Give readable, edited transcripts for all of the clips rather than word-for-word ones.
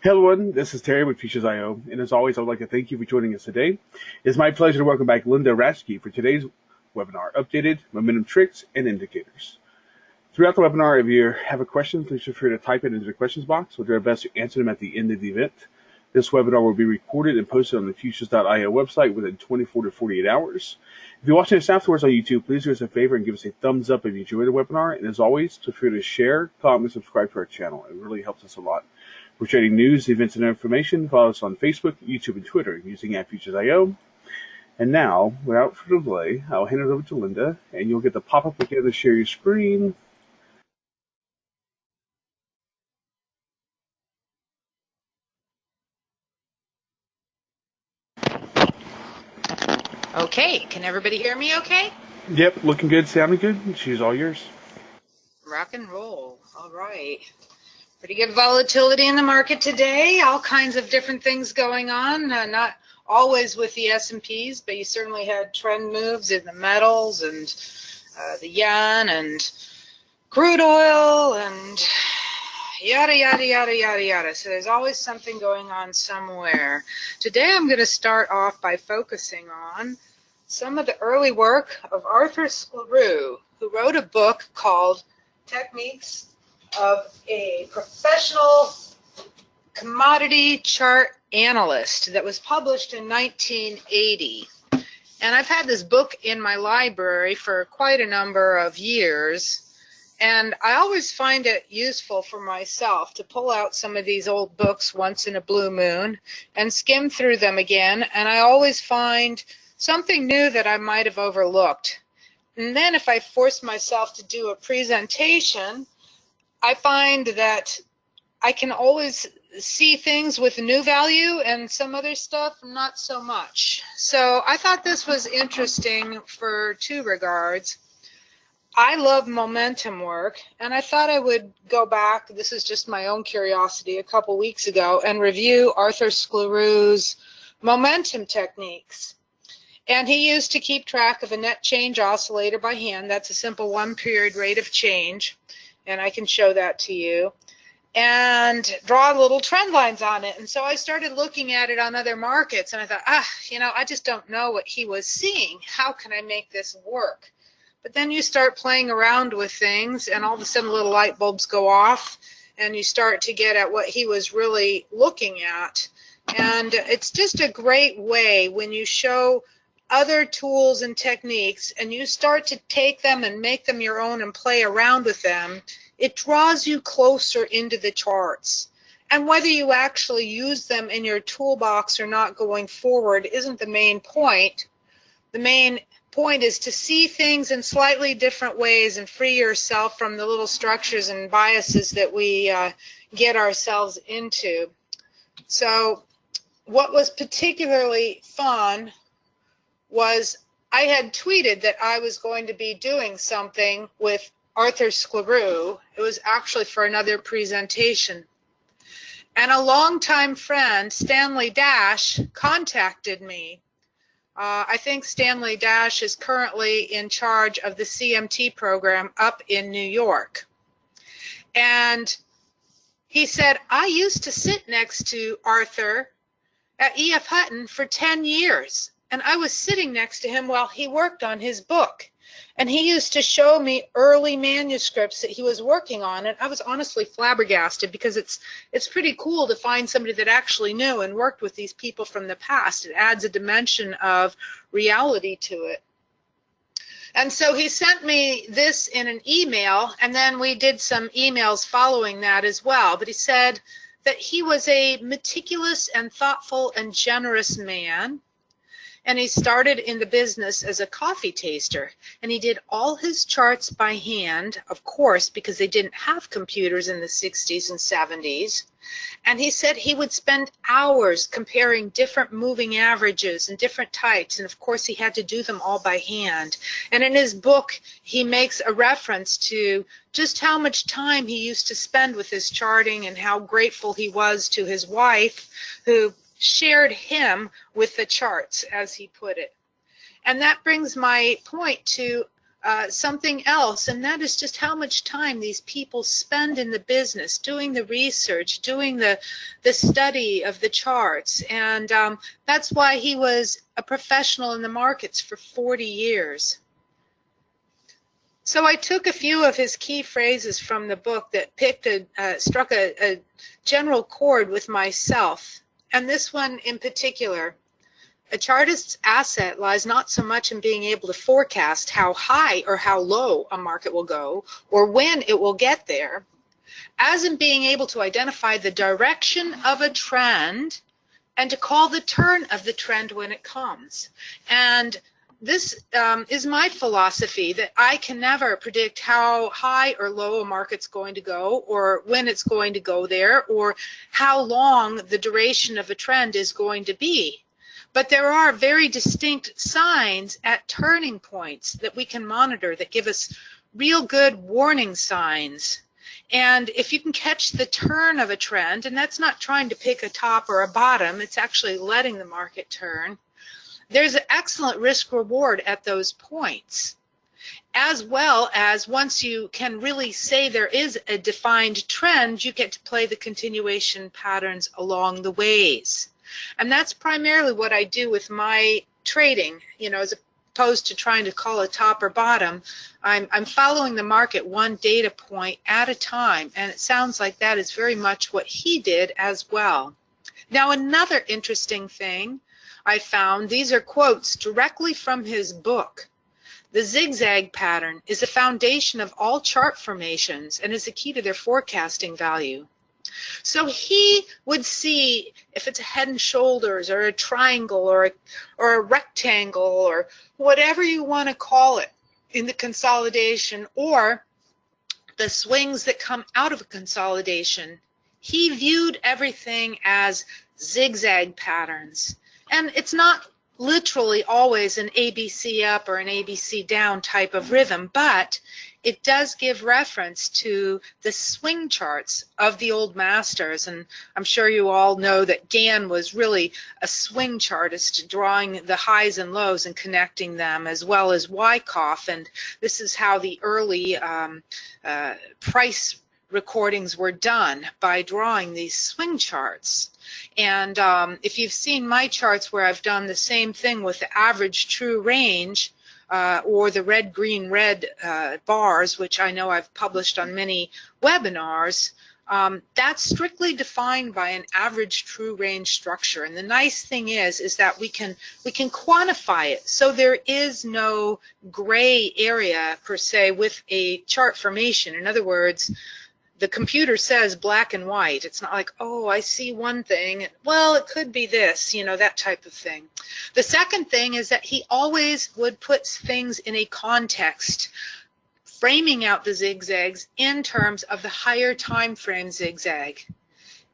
Hello, everyone. This is Terry with Futures.io, and as always, I would like to thank you for joining us today. It's my pleasure to welcome back Linda Raschke for today's webinar, Updated Momentum Tricks and Indicators. Throughout the webinar, if you have a question, please feel free to type it into the questions box. We'll do our best to answer them at the end of the event. This webinar will be recorded and posted on the Futures.io website within 24 to 48 hours. If you're watching us afterwards on YouTube, please do us a favor and give us a thumbs up if you enjoyed the webinar. And as always, feel free to share, comment, and subscribe to our channel. It really helps us a lot. We're sharing news, events, and information. Follow us on Facebook, YouTube, and Twitter using @Futures.io. And now, without further delay, I'll hand it over to Linda, and you'll get the pop-up again to share your screen. Okay, can everybody hear me okay? Yep, looking good, sounding good. She's all yours. Rock and roll. All right. Pretty good volatility in the market today. All kinds of different things going on. Not always with the S&Ps, but you certainly had trend moves in the metals and the yen and crude oil and yada, yada, yada, yada, yada. So there's always something going on somewhere. Today I'm going to start off by focusing on some of the early work of Arthur Sklarew, who wrote a book called Techniques of a Professional Commodity Chart Analyst that was published in 1980. And I've had this book in my library for quite a number of years. And I always find it useful for myself to pull out some of these old books once in a blue moon and skim through them again. And I always find something new that I might have overlooked. And then if I force myself to do a presentation, I find that I can always see things with new value and some other stuff not so much. So I thought this was interesting for two regards. I love momentum work, and I thought I would go back, this is just my own curiosity, a couple weeks ago, and review Arthur Sklarew's momentum techniques. And he used to keep track of a net change oscillator by hand. That's a simple one-period rate of change, and I can show that to you, and draw little trend lines on it. And so I started looking at it on other markets, and I thought, I just don't know what he was seeing. How can I make this work? But then you start playing around with things, and all of a sudden little light bulbs go off, and you start to get at what he was really looking at. And it's just a great way when you show other tools and techniques, and you start to take them and make them your own and play around with them, it draws you closer into the charts. And whether you actually use them in your toolbox or not going forward isn't the main point. The main point is to see things in slightly different ways and free yourself from the little structures and biases that we get ourselves into. So what was particularly fun was I had tweeted that I was going to be doing something with Arthur Sklarew. It was actually for another presentation. And a longtime friend, Stanley Dash, contacted me. I think Stanley Dash is currently in charge of the CMT program up in New York. And he said, I used to sit next to Arthur at E.F. Hutton for 10 years. And I was sitting next to him while he worked on his book. And he used to show me early manuscripts that he was working on, and I was honestly flabbergasted because it's pretty cool to find somebody that actually knew and worked with these people from the past. It adds a dimension of reality to it. And so he sent me this in an email, and then we did some emails following that as well. But he said that he was a meticulous and thoughtful and generous man. And he started in the business as a coffee taster, and he did all his charts by hand, of course, because they didn't have computers in the 60s and 70s. And he said he would spend hours comparing different moving averages and different types, and of course he had to do them all by hand. And in his book, he makes a reference to just how much time he used to spend with his charting and how grateful he was to his wife, who shared him with the charts, as he put it. And that brings my point to something else, and that is just how much time these people spend in the business, doing the research, doing the study of the charts. And that's why he was a professional in the markets for 40 years. So I took a few of his key phrases from the book that struck a general chord with myself. And this one in particular: a chartist's asset lies not so much in being able to forecast how high or how low a market will go, or when it will get there, as in being able to identify the direction of a trend and to call the turn of the trend when it comes. And this is my philosophy, that I can never predict how high or low a market's going to go, or when it's going to go there, or how long the duration of a trend is going to be. But there are very distinct signs at turning points that we can monitor that give us real good warning signs. And if you can catch the turn of a trend, and that's not trying to pick a top or a bottom, it's actually letting the market turn, there's an excellent risk reward at those points. As well as once you can really say there is a defined trend, you get to play the continuation patterns along the ways. And that's primarily what I do with my trading, as opposed to trying to call a top or bottom. I'm following the market one data point at a time, and it sounds like that is very much what he did as well. Now, another interesting thing I found, these are quotes directly from his book. The zigzag pattern is the foundation of all chart formations and is the key to their forecasting value. So he would see if it's a head and shoulders or a triangle or a rectangle or whatever you want to call it in the consolidation, or the swings that come out of a consolidation. He viewed everything as zigzag patterns. And it's not literally always an ABC up or an ABC down type of rhythm, but it does give reference to the swing charts of the old masters. And I'm sure you all know that Gann was really a swing chartist, drawing the highs and lows and connecting them, as well as Wyckoff. And this is how the early price recordings were done, by drawing these swing charts. And if you've seen my charts where I've done the same thing with the average true range, or the red, green, red bars, which I know I've published on many webinars, that's strictly defined by an average true range structure. And the nice thing is that we can quantify it. So there is no gray area per se with a chart formation. In other words, the computer says black and white. It's not like, oh, I see one thing, well, it could be this, that type of thing. The second thing is that he always would put things in a context, framing out the zigzags in terms of the higher time frame zigzag.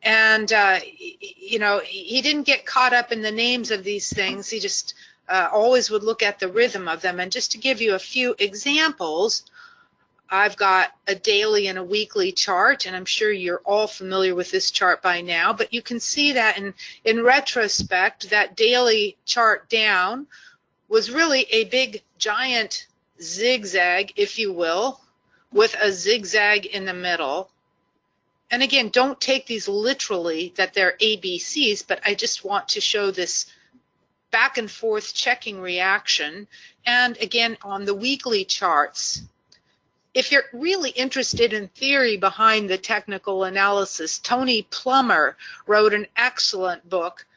And, he didn't get caught up in the names of these things. He just always would look at the rhythm of them. And just to give you a few examples, I've got a daily and a weekly chart, and I'm sure you're all familiar with this chart by now, but you can see that in retrospect, that daily chart down was really a big giant zigzag, if you will, with a zigzag in the middle. And again, don't take these literally that they're ABCs, but I just want to show this back and forth checking reaction. And again, on the weekly charts, if you're really interested in theory behind the technical analysis, Tony Plummer wrote an excellent book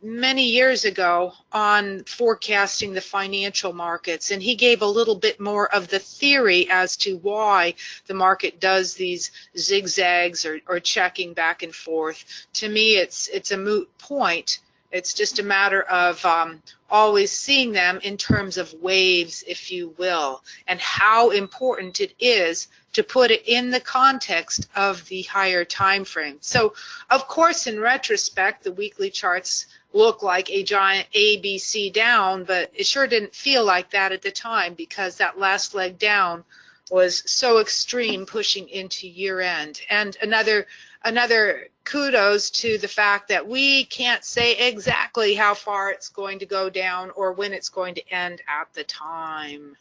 many years ago on forecasting the financial markets, and he gave a little bit more of the theory as to why the market does these zigzags or checking back and forth. To me, it's a moot point. It's just a matter of always seeing them in terms of waves, if you will, and how important it is to put it in the context of the higher time frame. So, of course, in retrospect, the weekly charts look like a giant ABC down, but it sure didn't feel like that at the time, because that last leg down was so extreme, pushing into year end. And another kudos to the fact that we can't say exactly how far it's going to go down or when it's going to end at the time.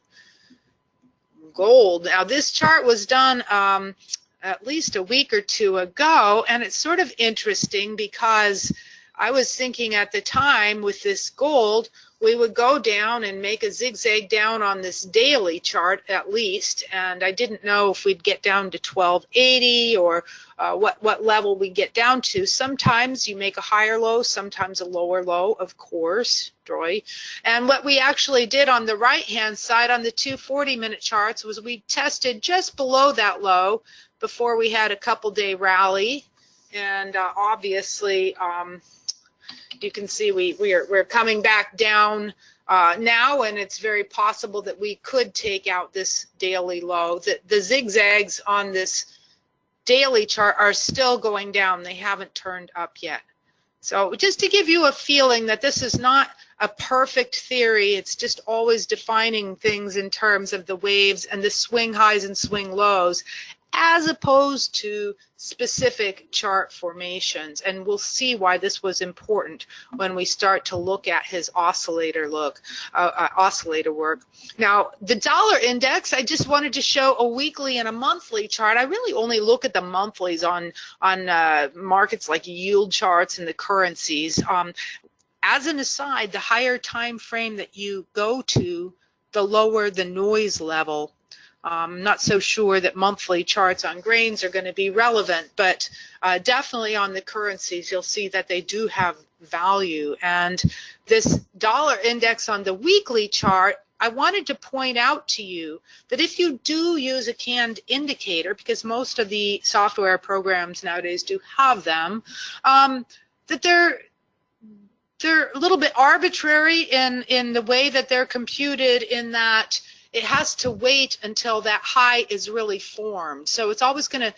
gold. Now this chart was done at least a week or two ago, and it's sort of interesting because I was thinking at the time with this gold, we would go down and make a zigzag down on this daily chart at least, and I didn't know if we'd get down to 1280 or what level we get down to. Sometimes you make a higher low, sometimes a lower low, of course, Troy. And what we actually did on the right-hand side on the 240-minute charts was we tested just below that low before we had a couple-day rally, and obviously you can see we're coming back down now, and it's very possible that we could take out this daily low. The zigzags on this daily chart are still going down. They haven't turned up yet. So just to give you a feeling that this is not a perfect theory, it's just always defining things in terms of the waves and the swing highs and swing lows, as opposed to specific chart formations. And we'll see why this was important when we start to look at his oscillator work. Now, the dollar index, I just wanted to show a weekly and a monthly chart. I really only look at the monthlies on markets like yield charts and the currencies. As an aside, the higher time frame that you go to, the lower the noise level. I'm not so sure that monthly charts on grains are going to be relevant, but definitely on the currencies, you'll see that they do have value. And this dollar index on the weekly chart, I wanted to point out to you that if you do use a canned indicator, because most of the software programs nowadays do have them, that they're a little bit arbitrary in the way that they're computed, in that it has to wait until that high is really formed. So it's always going to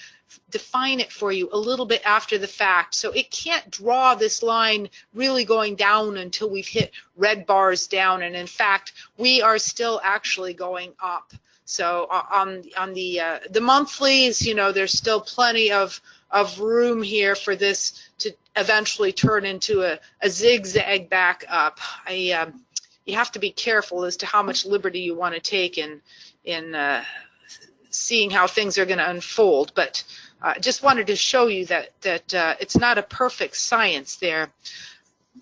define it for you a little bit after the fact. So it can't draw this line really going down until we've hit red bars down. And in fact, we are still actually going up. So on the monthlies, you know, there's still plenty of room here for this to eventually turn into a zigzag back up. You have to be careful as to how much liberty you want to take in seeing how things are going to unfold. But just wanted to show you that it's not a perfect science there.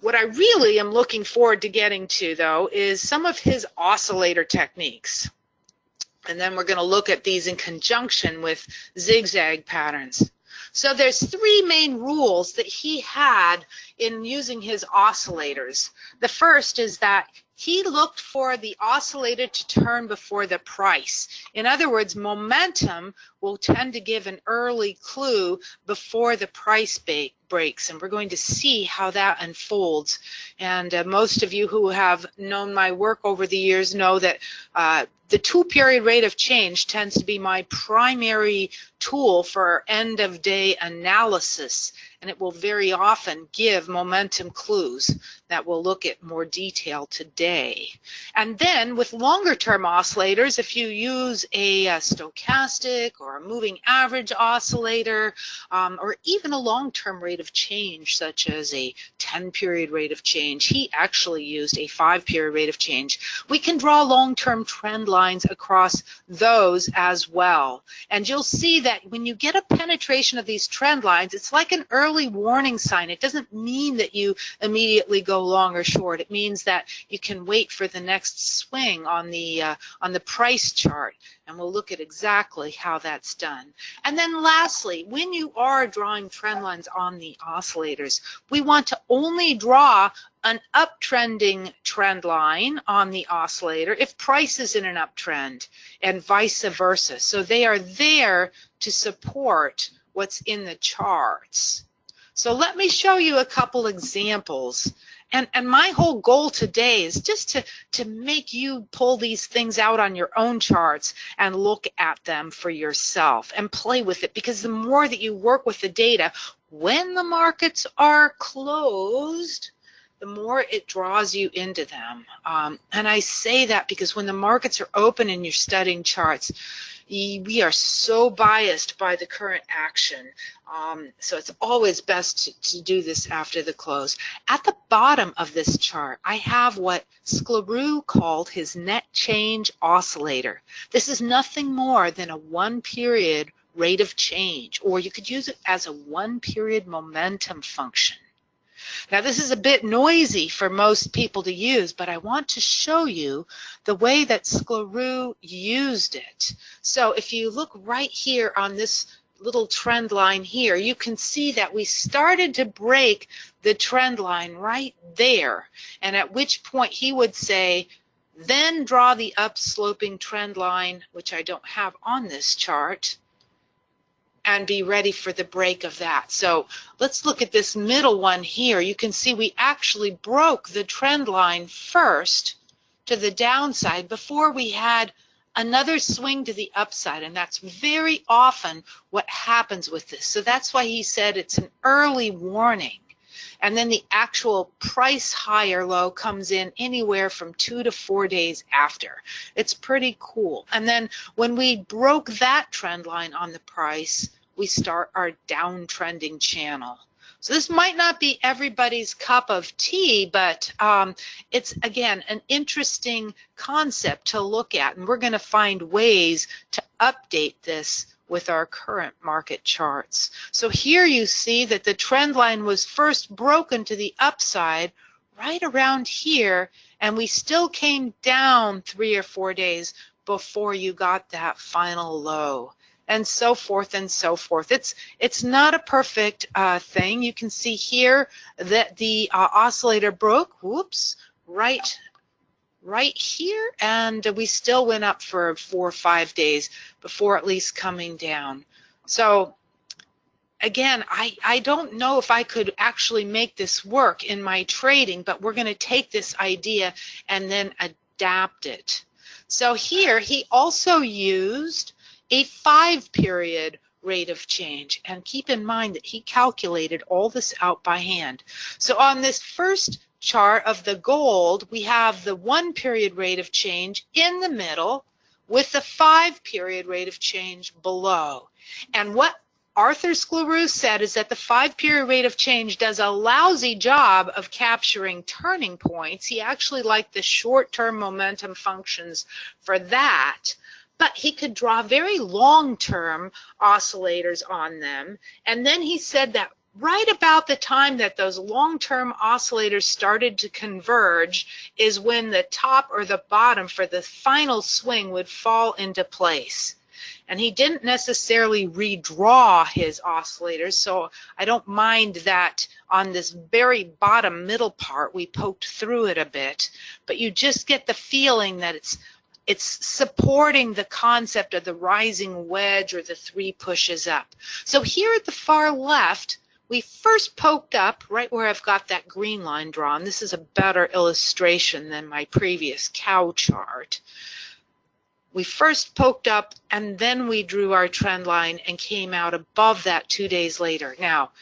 What I really am looking forward to getting to, though, is some of his oscillator techniques. And then we're going to look at these in conjunction with zigzag patterns. So there's three main rules that he had in using his oscillators. The first is that he looked for the oscillator to turn before the price. In other words, momentum will tend to give an early clue before the price breaks, and we're going to see how that unfolds. And most of you who have known my work over the years know that the two-period rate of change tends to be my primary tool for end-of-day analysis, and it will very often give momentum clues that we'll look at more detail today. And then with longer-term oscillators, if you use a stochastic or a moving average oscillator, or even a long-term rate of change, such as a 10-period rate of change, he actually used a 5-period rate of change. We can draw long-term trend lines across those as well. And you'll see that when you get a penetration of these trend lines, it's like an early warning sign. It doesn't mean that you immediately go long or short. It means that you can wait for the next swing on the price chart, and we'll look at exactly how that's done. And then lastly, when you are drawing trend lines on the oscillators, we want to only draw an uptrending trend line on the oscillator if price is in an uptrend, and vice versa. So they are there to support what's in the charts. So let me show you a couple examples. And my whole goal today is just to make you pull these things out on your own charts and look at them for yourself and play with it, because the more that you work with the data, when the markets are closed, the more it draws you into them. And I say that because when the markets are open and you're studying charts, We are so biased by the current action. So it's always best to do this after the close. At the bottom of this chart, I have what Sklarew called his net change oscillator. This is nothing more than a one-period rate of change, or you could use it as a one-period momentum function. Now, this is a bit noisy for most people to use, but I want to show you the way that Sklarew used it. So if you look right here on this little trend line here, you can see that we started to break the trend line right there, and at which point he would say, then draw the upsloping trend line, which I don't have on this chart, and be ready for the break of that. So let's look at this middle one here. You can see we actually broke the trend line first to the downside before we had another swing to the upside, and that's very often what happens with this. So that's why he said it's an early warning. And then the actual price high or low comes in anywhere from 2 to 4 days after. It's pretty cool. And then when we broke that trend line on the price, we start our downtrending channel. So this might not be everybody's cup of tea, but it's, again, an interesting concept to look at. And we're going to find ways to update this with our current market charts. So here you see that the trend line was first broken to the upside right around here, and we still came down 3 or 4 days before you got that final low, and so forth and so forth. It's not a perfect thing. You can see here that the oscillator broke, whoops, right here, and we still went up for 4 or 5 days before at least coming down. So again, I don't know if I could actually make this work in my trading, but we're going to take this idea and then adapt it. So here he also used a 5-period rate of change, and keep in mind that he calculated all this out by hand. So on this first chart of the gold, we have the 1-period rate of change in the middle with the 5-period rate of change below. And what Arthur Sklarew said is that the 5-period rate of change does a lousy job of capturing turning points. He actually liked the short-term momentum functions for that, but he could draw very long-term oscillators on them. And then he said that right about the time that those long-term oscillators started to converge is when the top or the bottom for the final swing would fall into place. And he didn't necessarily redraw his oscillators, so I don't mind that on this very bottom middle part we poked through it a bit, but you just get the feeling that it's supporting the concept of the rising wedge or the 3 pushes up. So here at the far left, we first poked up right where I've got that green line drawn. This is a better illustration than my previous cow chart. We first poked up, and then we drew our trend line and came out above that 2 days later. Now,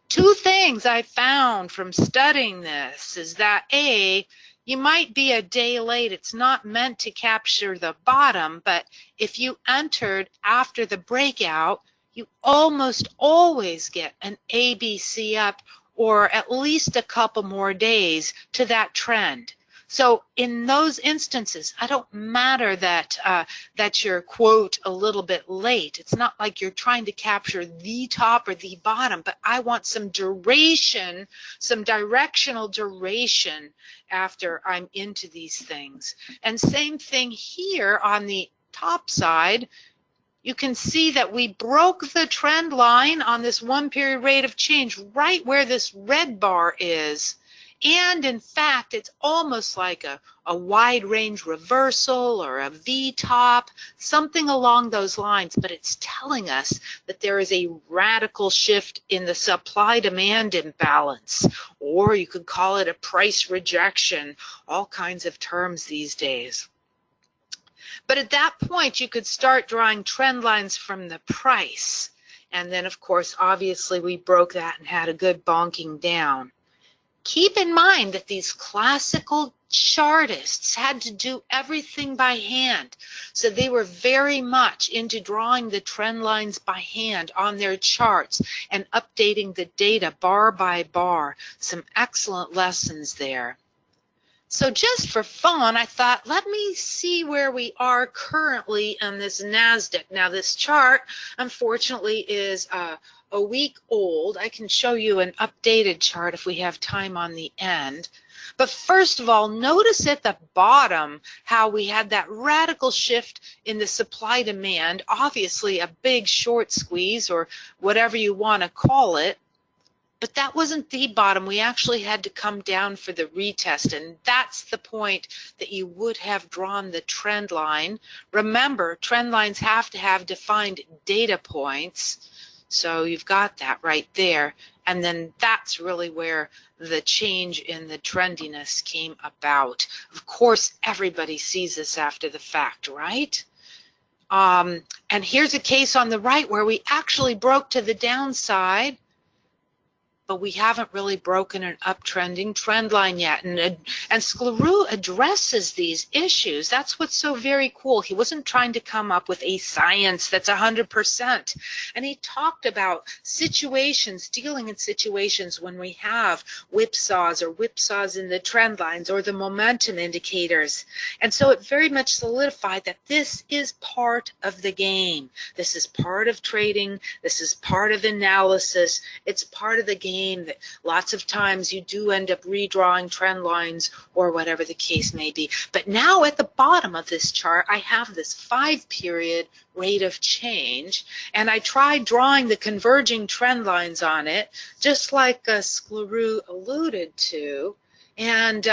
2 things I found from studying this is that A, you might be a day late. It's not meant to capture the bottom, but if you entered after the breakout, you almost always get an ABC up, or at least a couple more days to that trend. So in those instances, I don't matter that that you're, quote, a little bit late. It's not like you're trying to capture the top or the bottom, but I want some duration, some directional duration after I'm into these things. And same thing here on the top side. You can see that we broke the trend line on this 1-period rate of change right where this red bar is. And in fact, it's almost like a wide range reversal or a V-top, something along those lines, but it's telling us that there is a radical shift in the supply-demand imbalance, or you could call it a price rejection, all kinds of terms these days. But at that point, you could start drawing trend lines from the price. And then, of course, obviously, we broke that and had a good bonking down. keep in mind that these classical chartists had to do everything by hand. So they were very much into drawing the trend lines by hand on their charts and updating the data bar by bar. Some excellent lessons there. So just for fun, I thought, let me see where we are currently on this NASDAQ. Now this chart, unfortunately, is a week old. I can show you an updated chart if we have time on the end. But first of all, notice at the bottom how we had that radical shift in the supply demand, obviously a big short squeeze or whatever you want to call it. But that wasn't the bottom. We actually had to come down for the retest, and that's the point that you would have drawn the trend line. Remember, trend lines have to have defined data points, so you've got that right there. And then that's really where the change in the trendiness came about. Of course, everybody sees this after the fact, right? And here's a case on the right where we actually broke to the downside, but we haven't really broken an uptrending trend line yet. And Sklarew addresses these issues. That's what's so very cool. He wasn't trying to come up with a science that's 100%. And he talked about situations, dealing in situations when we have whipsaws or whipsaws in the trend lines or the momentum indicators. And so it very much solidified that this is part of the game. This is part of trading. This is part of analysis. It's part of the game that lots of times you do end up redrawing trend lines or whatever the case may be. But now at the bottom of this chart, I have this 5-period rate of change, and I tried drawing the converging trend lines on it, just like Sklarew alluded to. And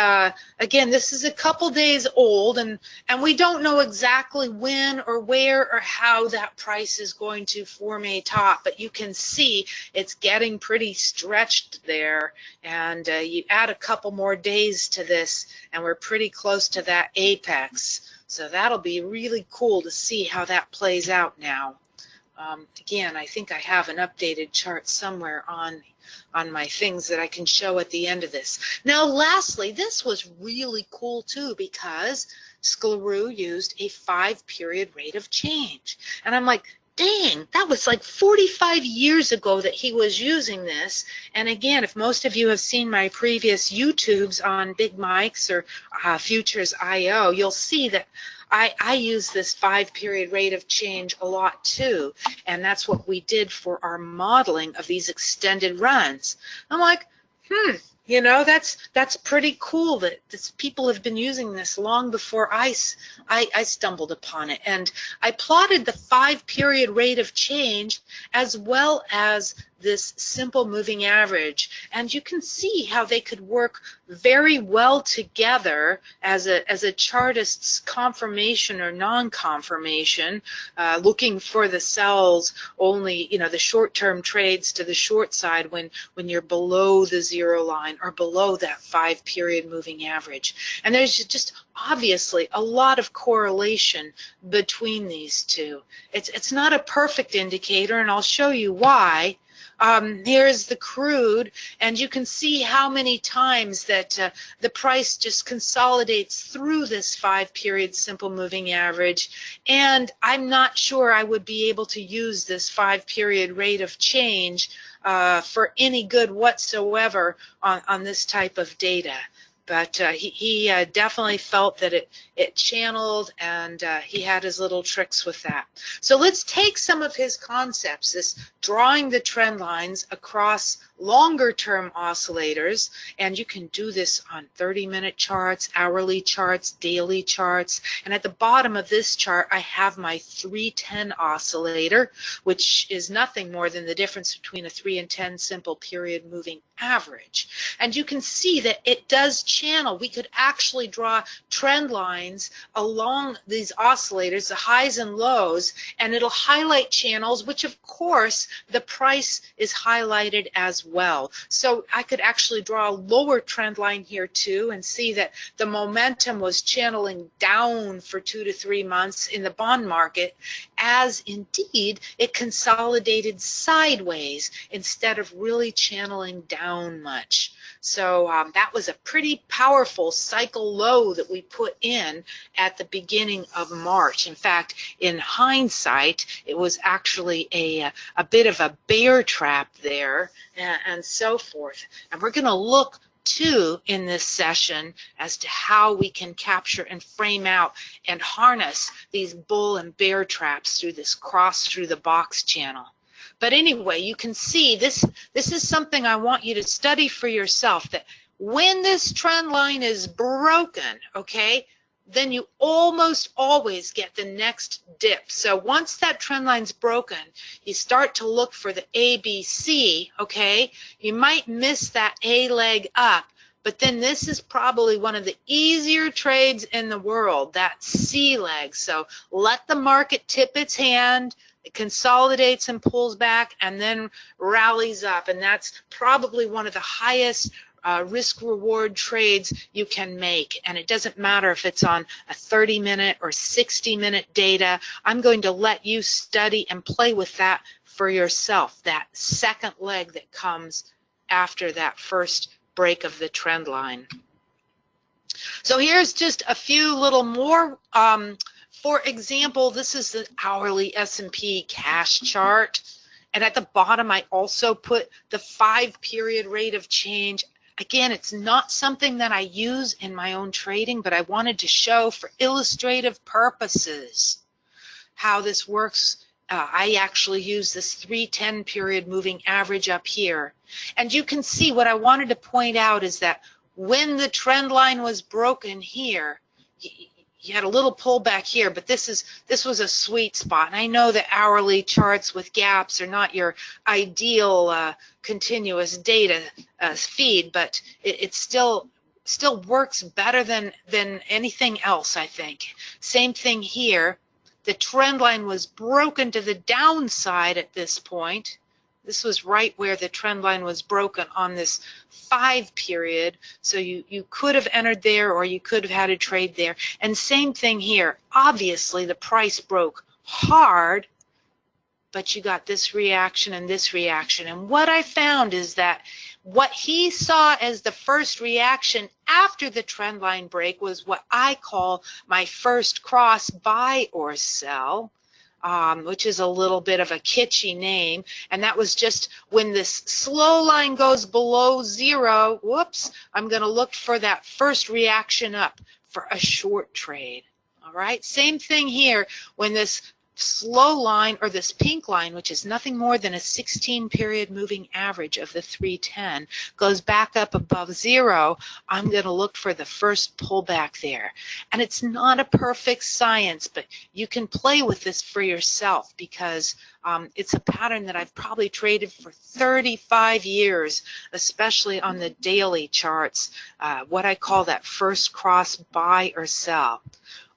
again, this is a couple days old, and we don't know exactly when or where or how that price is going to form a top, but you can see it's getting pretty stretched there. And you add a couple more days to this, and we're pretty close to that apex. So that'll be really cool to see how that plays out now. Again, I think I have an updated chart somewhere on my things that I can show at the end of this. Now, lastly, this was really cool too, because Sklarew used a 5-period rate of change. And I'm like, dang, that was like 45 years ago that he was using this. And again, if most of you have seen my previous YouTubes on Big Mics or Futures IO, you'll see that I use this 5-period rate of change a lot too, and that's what we did for our modeling of these extended runs. I'm like, you know, that's pretty cool that people have been using this long before I stumbled upon it. And I plotted the 5-period rate of change as well as this simple moving average, and you can see how they could work very well together as a chartist's confirmation or non-confirmation, looking for the sells only, you know, the short-term trades to the short side when you're below the zero line or below that 5-period moving average. And there's just obviously a lot of correlation between these two. It's not a perfect indicator, and I'll show you why. Here's the crude, and you can see how many times that the price just consolidates through this 5-period simple moving average, and I'm not sure I would be able to use this 5-period rate of change for any good whatsoever on this type of data. But he definitely felt that it channeled, and he had his little tricks with that. So let's take some of his concepts, this drawing the trend lines across longer-term oscillators, and you can do this on 30-minute charts, hourly charts, daily charts. And at the bottom of this chart, I have my 310 oscillator, which is nothing more than the difference between a 3 and 10 simple period moving average. And you can see that it does channel. We could actually draw trend lines along these oscillators, the highs and lows, and it'll highlight channels, which of course the price is highlighted as well. So I could actually draw a lower trend line here too and see that the momentum was channeling down for 2 to 3 months in the bond market, as indeed it consolidated sideways instead of really channeling down much. So that was a pretty powerful cycle low that we put in at the beginning of March. In fact, in hindsight, it was actually a bit of a bear trap there, and so forth. And we're going to look too in this session as to how we can capture and frame out and harness these bull and bear traps through this cross through the box channel. But anyway, you can see this is something I want you to study for yourself, that when this trend line is broken, okay, then you almost always get the next dip. So once that trend line's broken, you start to look for the ABC, okay? You might miss that A leg up, but then this is probably one of the easier trades in the world, that C leg. So let the market tip its hand, it consolidates and pulls back and then rallies up, and that's probably one of the highest risk-reward trades you can make. And it doesn't matter if it's on a 30-minute or 60-minute data. I'm going to let you study and play with that for yourself, that second leg that comes after that first break of the trend line. So here's just a few little more. For example, this is the hourly S&P cash chart. And at the bottom, I also put the 5-period rate of change. Again, it's not something that I use in my own trading, but I wanted to show for illustrative purposes how this works. I actually use this 310 period moving average up here. And you can see what I wanted to point out is that when the trend line was broken here, you had a little pullback here, but this was a sweet spot. And I know that hourly charts with gaps are not your ideal continuous data feed, but it still works better than anything else, I think. Same thing here. The trend line was broken to the downside at this point. This was right where the trend line was broken on this 5-period. So you could have entered there, or you could have had a trade there. And same thing here. Obviously, the price broke hard, but you got this reaction and this reaction. And what I found is that what he saw as the first reaction after the trend line break was what I call my first cross buy or sell. Which is a little bit of a kitschy name, and that was just when this slow line goes below 0, whoops, I'm going to look for that first reaction up for a short trade. All right, same thing here. When this slow line, or this pink line, which is nothing more than a 16-period moving average of the 310, goes back up above 0, I'm going to look for the first pullback there. And it's not a perfect science, but you can play with this for yourself, because it's a pattern that I've probably traded for 35 years, especially on the daily charts, what I call that first cross buy or sell.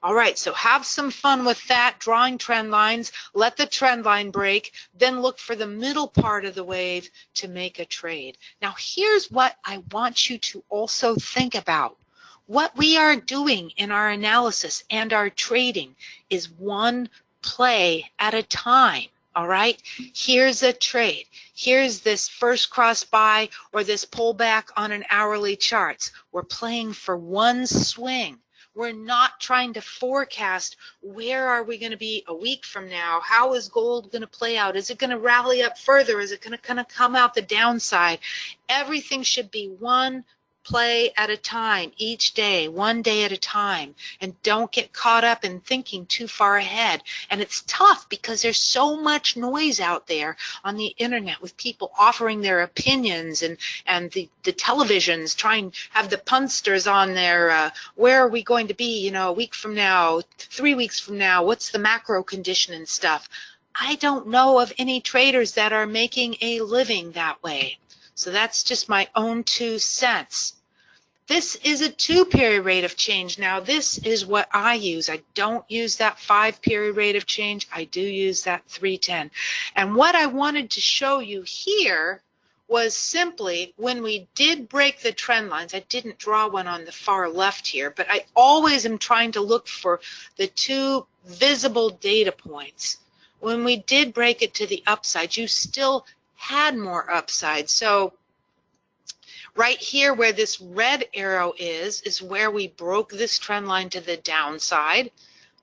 All right, so have some fun with that, drawing trend lines, let the trend line break, then look for the middle part of the wave to make a trade. Now, here's what I want you to also think about. What we are doing in our analysis and our trading is one play at a time. All right, here's a trade. Here's this first cross buy or this pullback on an hourly charts. We're playing for one swing. We're not trying to forecast where are we going to be a week from now. How is gold going to play out? Is it going to rally up further? Is it going to kind of come out the downside? Everything should be one play at a time, each day, one day at a time, and don't get caught up in thinking too far ahead. And it's tough because there's so much noise out there on the internet with people offering their opinions, and the televisions trying to have the punsters on there. Where are we going to be, a week from now, 3 weeks from now? What's the macro condition and stuff? I don't know of any traders that are making a living that way. So that's just my own 2 cents. This is a 2-period rate of change. Now, this is what I use. I don't use that 5-period rate of change. I do use that 310. And what I wanted to show you here was simply when we did break the trend lines. I didn't draw one on the far left here, but I always am trying to look for the 2 visible data points. When we did break it to the upside, you still had more upside. So Right here where this red arrow is where we broke this trend line to the downside.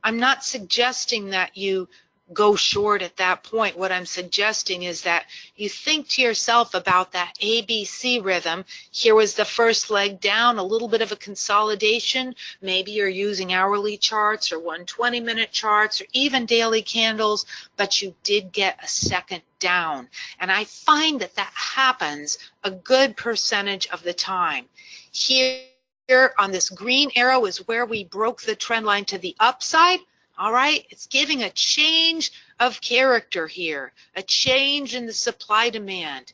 I'm not suggesting that you go short at that point. What I'm suggesting is that you think to yourself about that ABC rhythm. Here was the first leg down, a little bit of a consolidation. Maybe you're using hourly charts or 120-minute charts or even daily candles, but you did get a second down. And I find that that happens a good percentage of the time. Here on this green arrow is where we broke the trend line to the upside. All right, it's giving a change of character here, a change in the supply demand.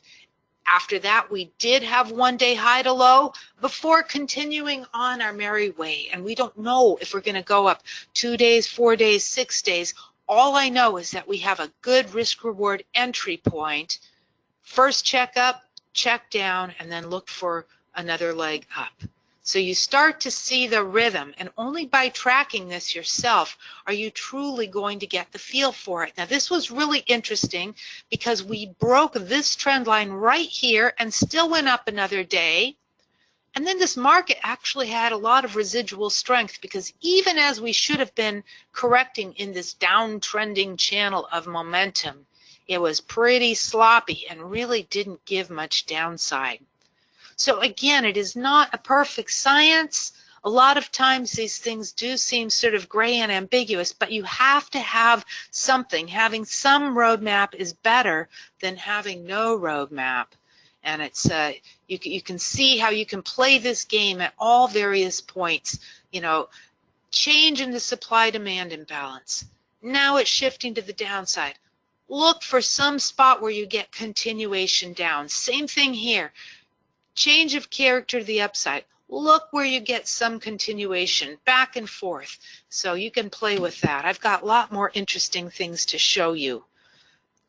After that, we did have one day high to low before continuing on our merry way. And we don't know if we're going to go up 2 days, 4 days, 6 days. All I know is that we have a good risk reward entry point. First check up, check down, and then look for another leg up. So you start to see the rhythm, and only by tracking this yourself are you truly going to get the feel for it. Now, this was really interesting because we broke this trend line right here and still went up another day. And then this market actually had a lot of residual strength because even as we should have been correcting in this downtrending channel of momentum, it was pretty sloppy and really didn't give much downside. So again, it is not a perfect science. A lot of times these things do seem sort of gray and ambiguous, but you have to have something. Having some roadmap is better than having no roadmap. And it's you can see how you can play this game at all various points. You know, change in the supply-demand imbalance. Now it's shifting to the downside. Look for some spot where you get continuation down. Same thing here. Change of character to the upside. Look where you get some continuation back and forth. So you can play with that. I've got a lot more interesting things to show you.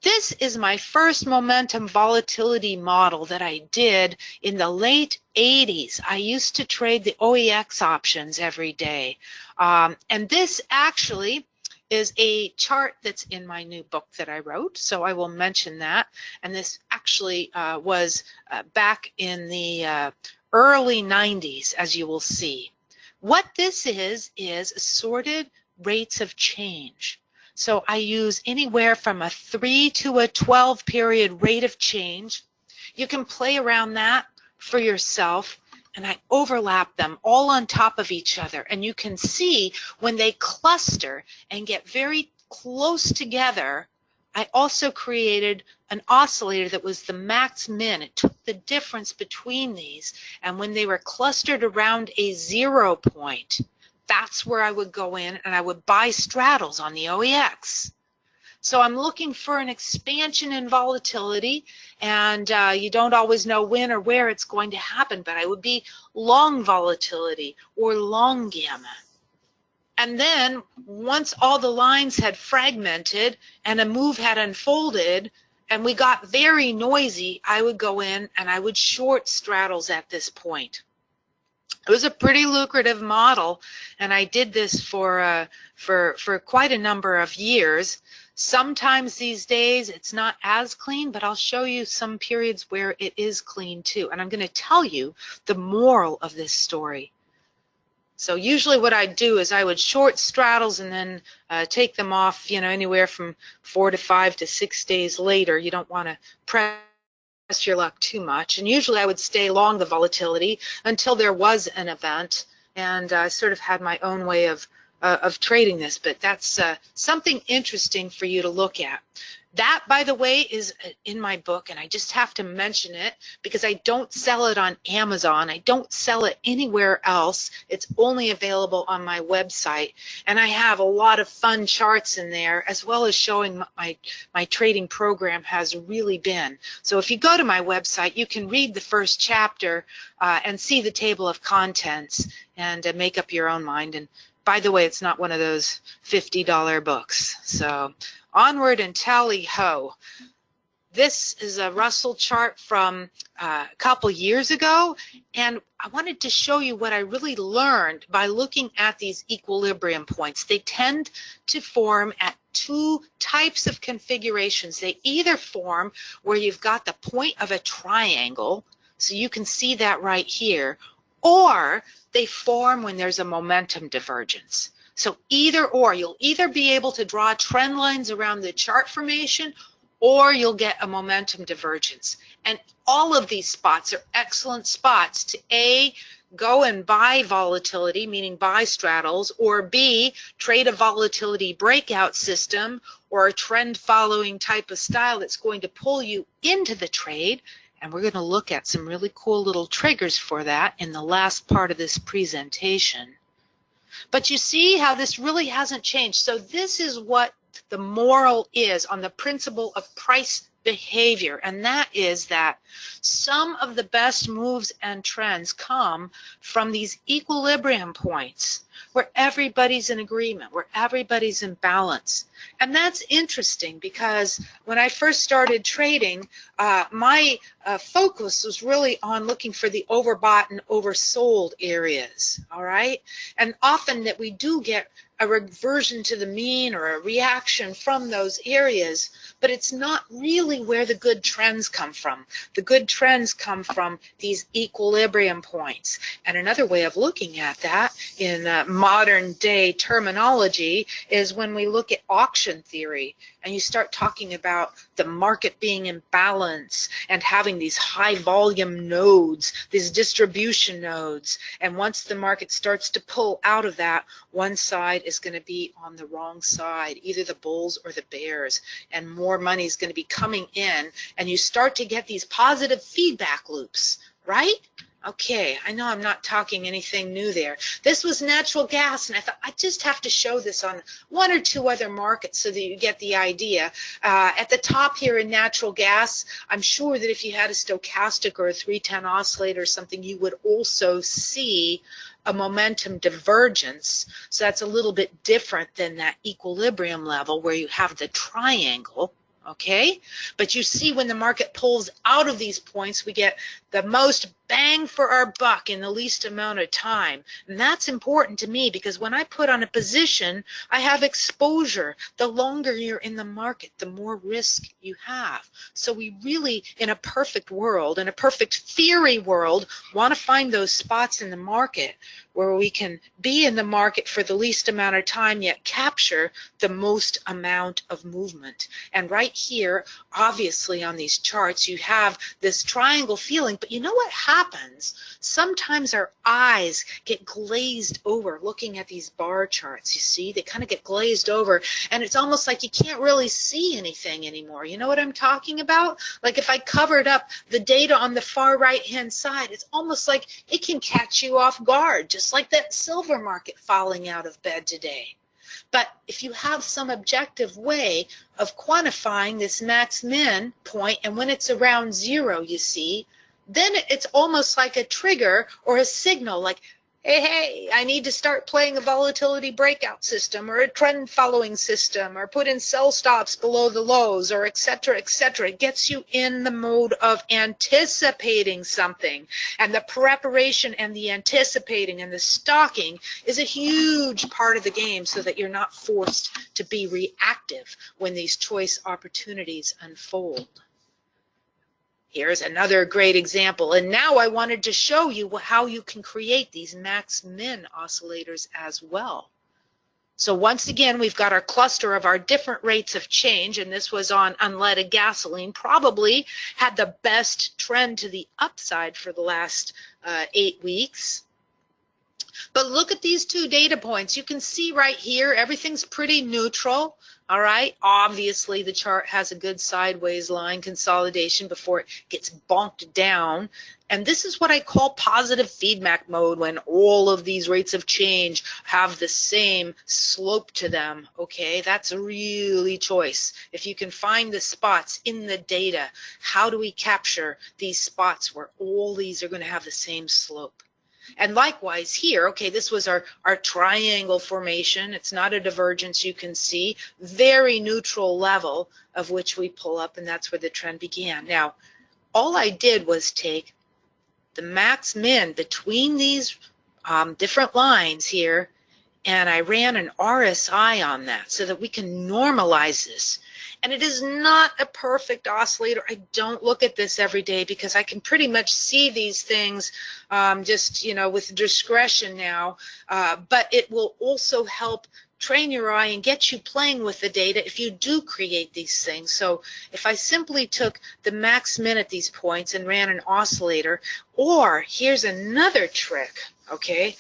This is my first momentum volatility model that I did in the late 80s. I used to trade the OEX options every day. And this actually is a chart that's in my new book that I wrote, so I will mention that. And this actually was back in the early 90s, as you will see. What this is assorted rates of change. So I use anywhere from a 3 to a 12 period rate of change. You can play around that for yourself. And I overlap them all on top of each other. And you can see when they cluster and get very close together, I also created an oscillator that was the max min. It took the difference between these. And when they were clustered around a 0 point, that's where I would go in and I would buy straddles on the OEX. So I'm looking for an expansion in volatility, and you don't always know when or where it's going to happen, but I would be long volatility or long gamma. And then once all the lines had fragmented and a move had unfolded and we got very noisy, I would go in and I would short straddles at this point. It was a pretty lucrative model, and I did this for quite a number of years. Sometimes these days it's not as clean, but I'll show you some periods where it is clean too. And I'm going to tell you the moral of this story. So usually what I'd do is I would short straddles and then take them off, you know, anywhere from 4 to 5 to 6 days later. You don't want to press your luck too much. And usually I would stay long the volatility until there was an event. And I sort of had my own way of trading this, but that's something interesting for you to look at. That, by the way, is in my book, and I just have to mention it because I don't sell it on Amazon. I don't sell it anywhere else. It's only available on my website, and I have a lot of fun charts in there, as well as showing my trading program has really been. So if you go to my website, you can read the first chapter and see the table of contents and make up your own mind. And by the way, it's not one of those $50 books. So onward and tally-ho. This is a Russell chart from a couple years ago, and I wanted to show you what I really learned by looking at these equilibrium points. They tend to form at two types of configurations. They either form where you've got the point of a triangle, So you can see that right here. Or they form when there's a momentum divergence. So either or, you'll either be able to draw trend lines around the chart formation, or you'll get a momentum divergence. And all of these spots are excellent spots to A, go and buy volatility, meaning buy straddles, or B, trade a volatility breakout system or a trend following type of style that's going to pull you into the trade. And we're going to look at some really cool little triggers for that in the last part of this presentation. But you see how this really hasn't changed. So this is what the moral is on the principle of price behavior, and that is that some of the best moves and trends come from these equilibrium points where everybody's in agreement, where everybody's in balance. And that's interesting because when I first started trading, my focus was really on looking for the overbought and oversold areas, all right? And often that we do get a reversion to the mean or a reaction from those areas, but it's not really where the good trends come from. The good trends come from these equilibrium points. And another way of looking at that in modern day terminology is when we look at auction theory and you start talking about the market being in balance and having these high volume nodes, these distribution nodes. And once the market starts to pull out of that, one side is going to be on the wrong side, either the bulls or the bears, and more money is going to be coming in, and you start to get these positive feedback loops, right? Okay, I know I'm not talking anything new there. This was natural gas, and I thought I just have to show this on one or two other markets so that you get the idea. At the top here in natural gas, I'm sure that if you had a stochastic or a 310 oscillator or something, you would also see a momentum divergence. So that's a little bit different than that equilibrium level where you have the triangle. Okay, but you see when the market pulls out of these points, we get the most bang for our buck in the least amount of time. And that's important to me because when I put on a position, I have exposure. The longer you're in the market, the more risk you have. So we really, in a perfect world, in a perfect theory world, want to find those spots in the market where we can be in the market for the least amount of time yet capture the most amount of movement. And right here, obviously on these charts, you have this triangle feeling, but you know what happens? Sometimes our eyes get glazed over looking at these bar charts. You see, they kind of get glazed over, and it's almost like you can't really see anything anymore. You know what I'm talking about? Like if I covered up the data on the far right-hand side, it's almost like it can catch you off guard, just like that silver market falling out of bed today. But if you have some objective way of quantifying this max min point, and when it's around zero, you see, then it's almost like a trigger or a signal like, hey, I need to start playing a volatility breakout system or a trend following system or put in sell stops below the lows or et cetera, et cetera. It gets you in the mode of anticipating something. And the preparation and the anticipating and the stalking is a huge part of the game so that you're not forced to be reactive when these choice opportunities unfold. Here's another great example. And now I wanted to show you how you can create these max-min oscillators as well. So once again, we've got our cluster of our different rates of change, and this was on unleaded gasoline, probably had the best trend to the upside for the last 8 weeks. But look at these two data points. You can see right here, everything's pretty neutral. All right, obviously the chart has a good sideways line consolidation before it gets bonked down. And this is what I call positive feedback mode, when all of these rates of change have the same slope to them. Okay, that's really choice. If you can find the spots in the data, how do we capture these spots where all these are going to have the same slope? And likewise here, okay, this was our triangle formation. It's not a divergence, you can see. Very neutral level of which we pull up, and that's where the trend began. Now, all I did was take the max min between these different lines here and I ran an RSI on that so that we can normalize this. And it is not a perfect oscillator. I don't look at this every day because I can pretty much see these things just, you know, with discretion now. But it will also help train your eye and get you playing with the data if you do create these things. So if I simply took the max min at these points and ran an oscillator, or here's another trick, okay,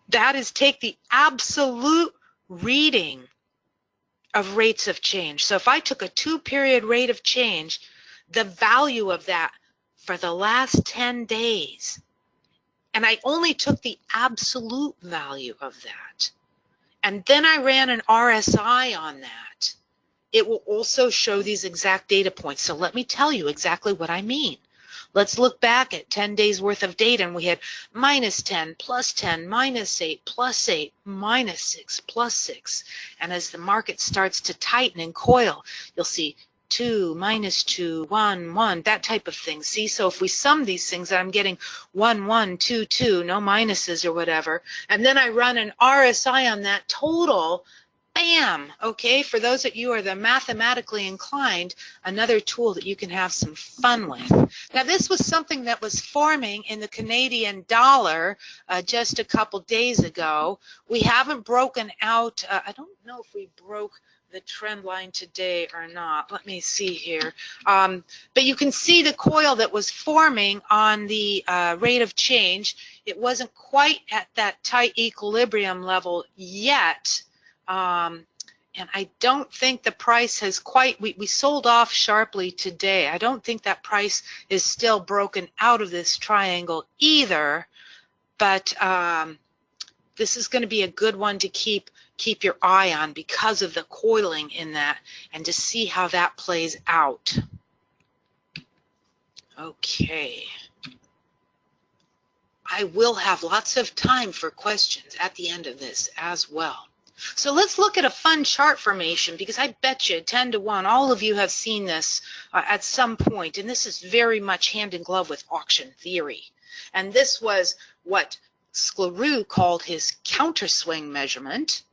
that is take the absolute reading of rates of change. So if I took a 2-period rate of change, the value of that for the last 10 days, and I only took the absolute value of that, and then I ran an RSI on that, it will also show these exact data points. So let me tell you exactly what I mean. Let's look back at 10 days worth of data, and we had -10, +10, -8, +8, -6, +6. And as the market starts to tighten and coil, you'll see 2, -2, 1, 1, that type of thing. See, so if we sum these things, I'm getting 1, 1, 2, 2, no minuses or whatever. And then I run an RSI on that total. Bam! Okay, for those of you who are the mathematically inclined, another tool that you can have some fun with. Now, this was something that was forming in the Canadian dollar just a couple days ago. We haven't broken out. I don't know if we broke the trend line today or not. Let me see here. But you can see the coil that was forming on the rate of change. It wasn't quite at that tight equilibrium level yet. And I don't think the price has quite, we sold off sharply today. I don't think that price is still broken out of this triangle either, but this is going to be a good one to keep your eye on because of the coiling in that and to see how that plays out. Okay. I will have lots of time for questions at the end of this as well. So let's look at a fun chart formation, because I bet you 10 to 1, all of you have seen this at some point, and this is very much hand in glove with auction theory. And this was what Sklarew called his counterswing measurement.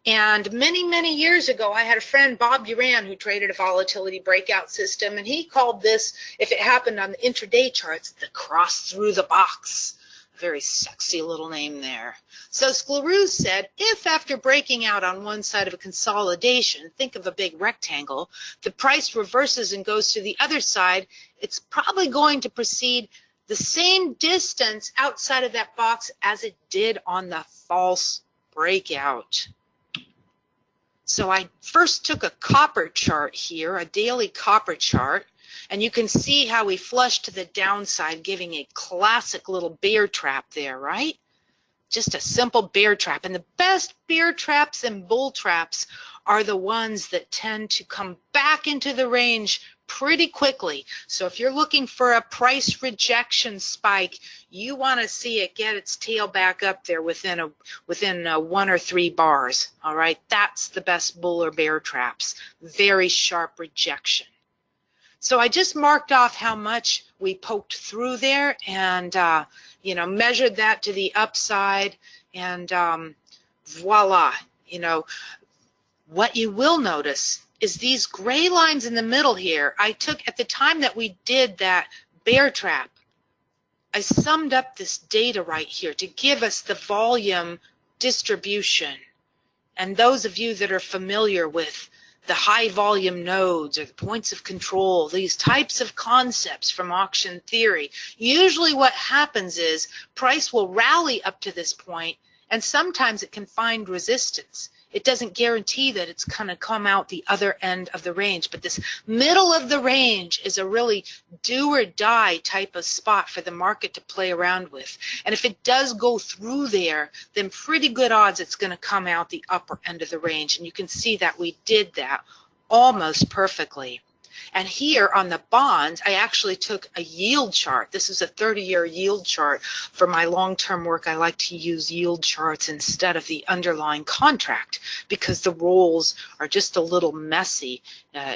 And many, many years ago, I had a friend, Bob Duran, who traded a volatility breakout system, and he called this, if it happened on the intraday charts, the cross through the box. Very sexy little name there. So Sklarew said, if after breaking out on one side of a consolidation, think of a big rectangle, the price reverses and goes to the other side, it's probably going to proceed the same distance outside of that box as it did on the false breakout. So I first took a copper chart here, a daily copper chart, and you can see how we flushed to the downside, giving a classic little bear trap there, right? Just a simple bear trap. And the best bear traps and bull traps are the ones that tend to come back into the range pretty quickly. So if you're looking for a price rejection spike, you want to see it get its tail back up there within 1 or 3 bars. All right, that's the best bull or bear traps. Very sharp rejection. So I just marked off how much we poked through there and, you know, measured that to the upside, and voila. You know, what you will notice is these gray lines in the middle here. I took, at the time that we did that bear trap, I summed up this data right here to give us the volume distribution. And those of you that are familiar with the high volume nodes or the points of control, these types of concepts from auction theory, usually what happens is price will rally up to this point, and sometimes it can find resistance. It doesn't guarantee that it's going to come out the other end of the range, but this middle of the range is a really do or die type of spot for the market to play around with. And if it does go through there, then pretty good odds it's going to come out the upper end of the range. And you can see that we did that almost perfectly. And here on the bonds, I actually took a yield chart. This is a 30-year yield chart. For my long-term work, I like to use yield charts instead of the underlying contract because the rolls are just a little messy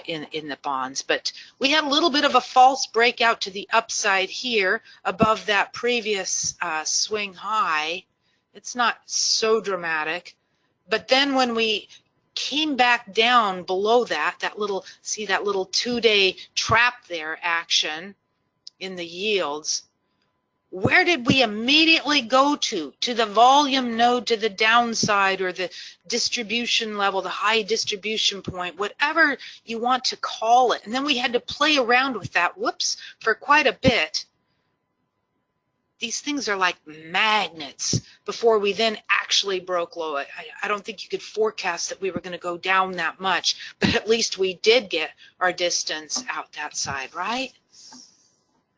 in the bonds. But we had a little bit of a false breakout to the upside here above that previous swing high. It's not so dramatic. But then when we came back down below that, see that little 2-day trap there action in the yields, where did we immediately go to? To the volume node, to the downside, or the distribution level, the high distribution point, whatever you want to call it. And then we had to play around with that, whoops, for quite a bit. These things are like magnets before we then actually broke low. I don't think you could forecast that we were going to go down that much, but at least we did get our distance out that side, right?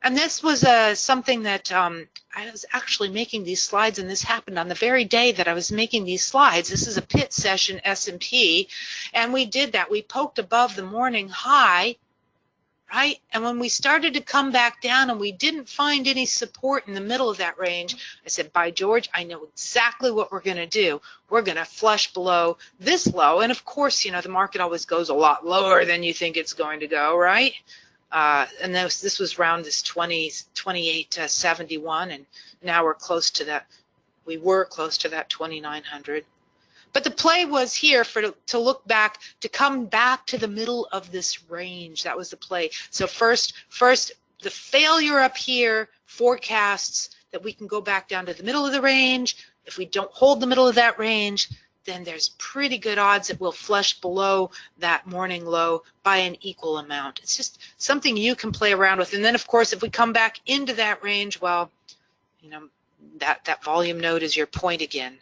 And this was something that I was actually making these slides, and this happened on the very day that I was making these slides. This is a pit session S&P, and we did that. We poked above the morning high, right? And when we started to come back down and we didn't find any support in the middle of that range, I said, by George, I know exactly what we're going to do. We're going to flush below this low. And of course, you know, the market always goes a lot lower than you think it's going to go, right? And this was around this 2871, and now we're close to that. We were close to that 2900. But the play was here to look back, to come back to the middle of this range. That was the play. So first, the failure up here forecasts that we can go back down to the middle of the range. If we don't hold the middle of that range, then there's pretty good odds that we'll flush below that morning low by an equal amount. It's just something you can play around with. And then, of course, if we come back into that range, well, you know, that volume node is your point again.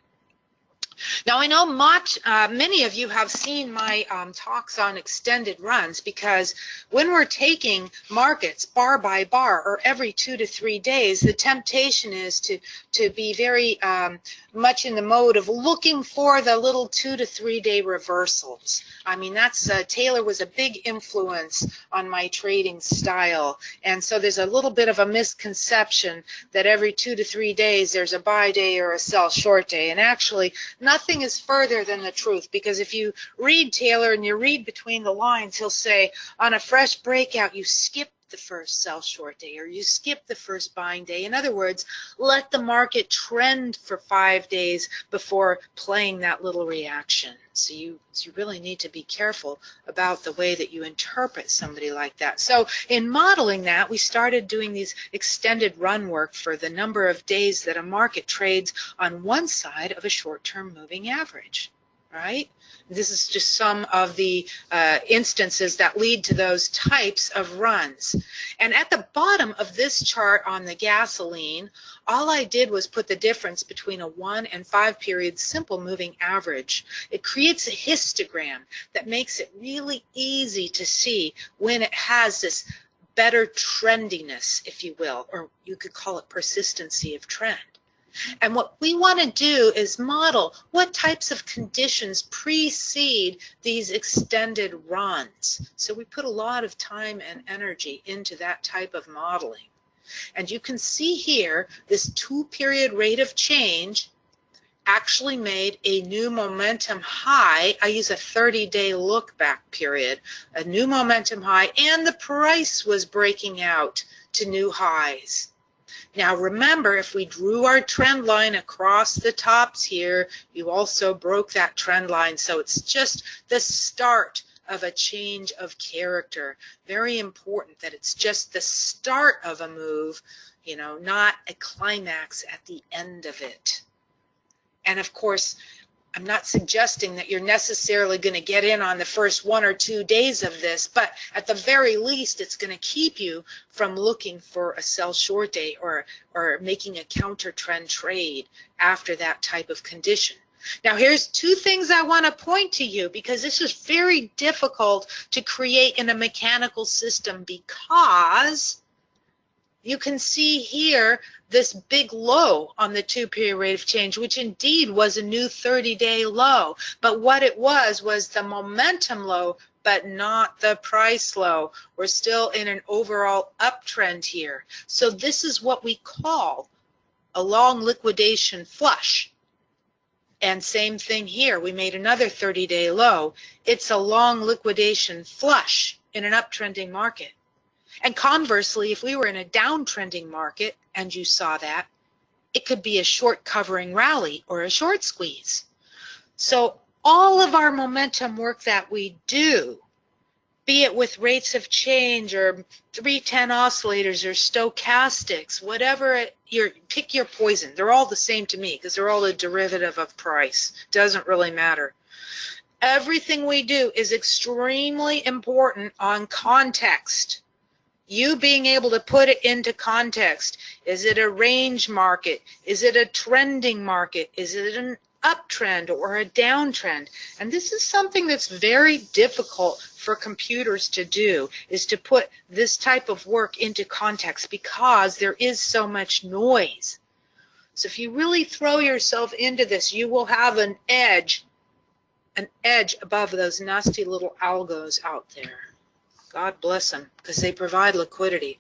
Now, I know many of you have seen my talks on extended runs, because when we're taking markets bar by bar or every 2 to 3 days, the temptation is to be very much in the mode of looking for the little 2 to 3 day reversals. I mean, that's Taylor was a big influence on my trading style, and so there's a little bit of a misconception that every 2 to 3 days there's a buy day or a sell short day, and actually nothing is further than the truth, because if you read Taylor and you read between the lines, he'll say on a fresh breakout you skip the first sell short day, or you skip the first buying day. In other words, let the market trend for 5 days before playing that little reaction. So you really need to be careful about the way that you interpret somebody like that. So in modeling that, we started doing these extended run work for the number of days that a market trades on one side of a short-term moving average, right? This is just some of the instances that lead to those types of runs. And at the bottom of this chart on the gasoline, all I did was put the difference between a 1 and 5 period simple moving average. It creates a histogram that makes it really easy to see when it has this better trendiness, if you will, or you could call it persistency of trend. And what we want to do is model what types of conditions precede these extended runs. So we put a lot of time and energy into that type of modeling. And you can see here this 2-period rate of change actually made a new momentum high. I use a 30-day look back period, a new momentum high, and the price was breaking out to new highs. Now remember, if we drew our trend line across the tops here, you also broke that trend line. So it's just the start of a change of character. Very important that it's just the start of a move, you know, not a climax at the end of it. And of course, I'm not suggesting that you're necessarily going to get in on the first 1 or 2 days of this, but at the very least, it's going to keep you from looking for a sell short day or making a counter trend trade after that type of condition. Now, here's 2 things I want to point to you, because this is very difficult to create in a mechanical system, because you can see here this big low on the 2-period rate of change, which indeed was a new 30-day low. But what it was the momentum low, but not the price low. We're still in an overall uptrend here. So this is what we call a long liquidation flush. And same thing here. We made another 30-day low. It's a long liquidation flush in an uptrending market. And conversely, if we were in a downtrending market and you saw that, It could be a short covering rally or a short squeeze. So all of our momentum work that we do, be it with rates of change or 310 oscillators or stochastics, whatever pick your poison. They're all the same to me because they're all a derivative of price. Doesn't really matter. Everything we do is extremely important on context. You being able to put it into context. Is it a range market? Is it a trending market? Is it an uptrend or a downtrend? And this is something that's very difficult for computers to do, is to put this type of work into context because there is so much noise. So if you really throw yourself into this, you will have an edge above those nasty little algos out there. God bless them, because they provide liquidity.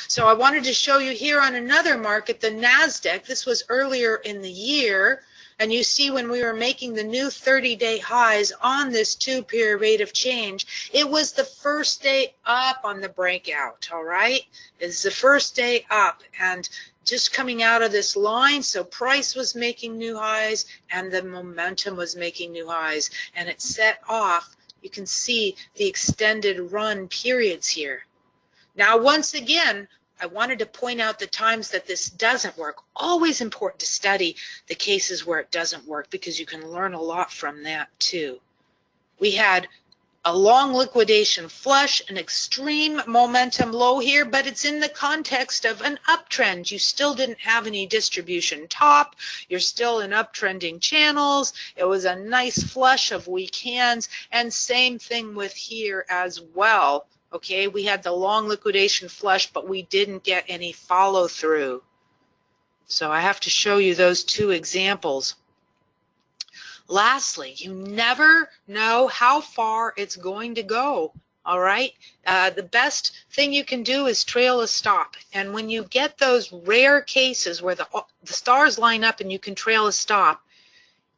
So I wanted to show you here on another market, the NASDAQ. This was earlier in the year, and you see when we were making the new 30-day highs on this 2-period rate of change, it was the first day up on the breakout, all right? It's the first day up, and just coming out of this line, so price was making new highs, and the momentum was making new highs, and it set off. You can see the extended run periods here. Now, once again, I wanted to point out the times that this doesn't work. Always important to study the cases where it doesn't work because you can learn a lot from that too. We had a long liquidation flush, an extreme momentum low here, but it's in the context of an uptrend. You still didn't have any distribution top. You're still in uptrending channels. It was a nice flush of weak hands, and same thing with here as well. Okay, we had the long liquidation flush, but we didn't get any follow through. So I have to show you those two examples. Lastly, you never know how far it's going to go, all right? The best thing you can do is trail a stop. And when you get those rare cases where the stars line up and you can trail a stop,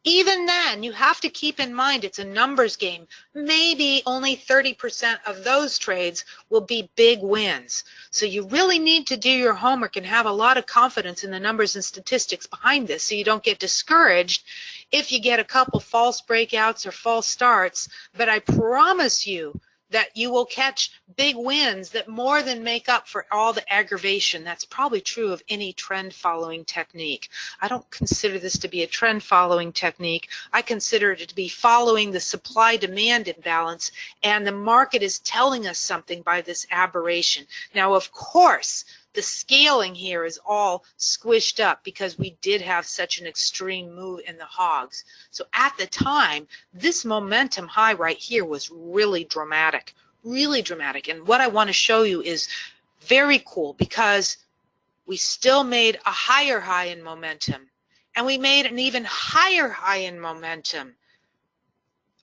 even then, you have to keep in mind it's a numbers game. Maybe only 30% of those trades will be big wins. So you really need to do your homework and have a lot of confidence in the numbers and statistics behind this so you don't get discouraged if you get a couple false breakouts or false starts. But I promise you that you will catch big wins that more than make up for all the aggravation. That's probably true of any trend following technique. I don't consider this to be a trend following technique. I consider it to be following the supply demand imbalance, and the market is telling us something by this aberration. Now, of course, the scaling here is all squished up because we did have such an extreme move in the hogs. So at the time, this momentum high right here was really dramatic, really dramatic. And what I want to show you is very cool because we still made a higher high in momentum, and we made an even higher high in momentum.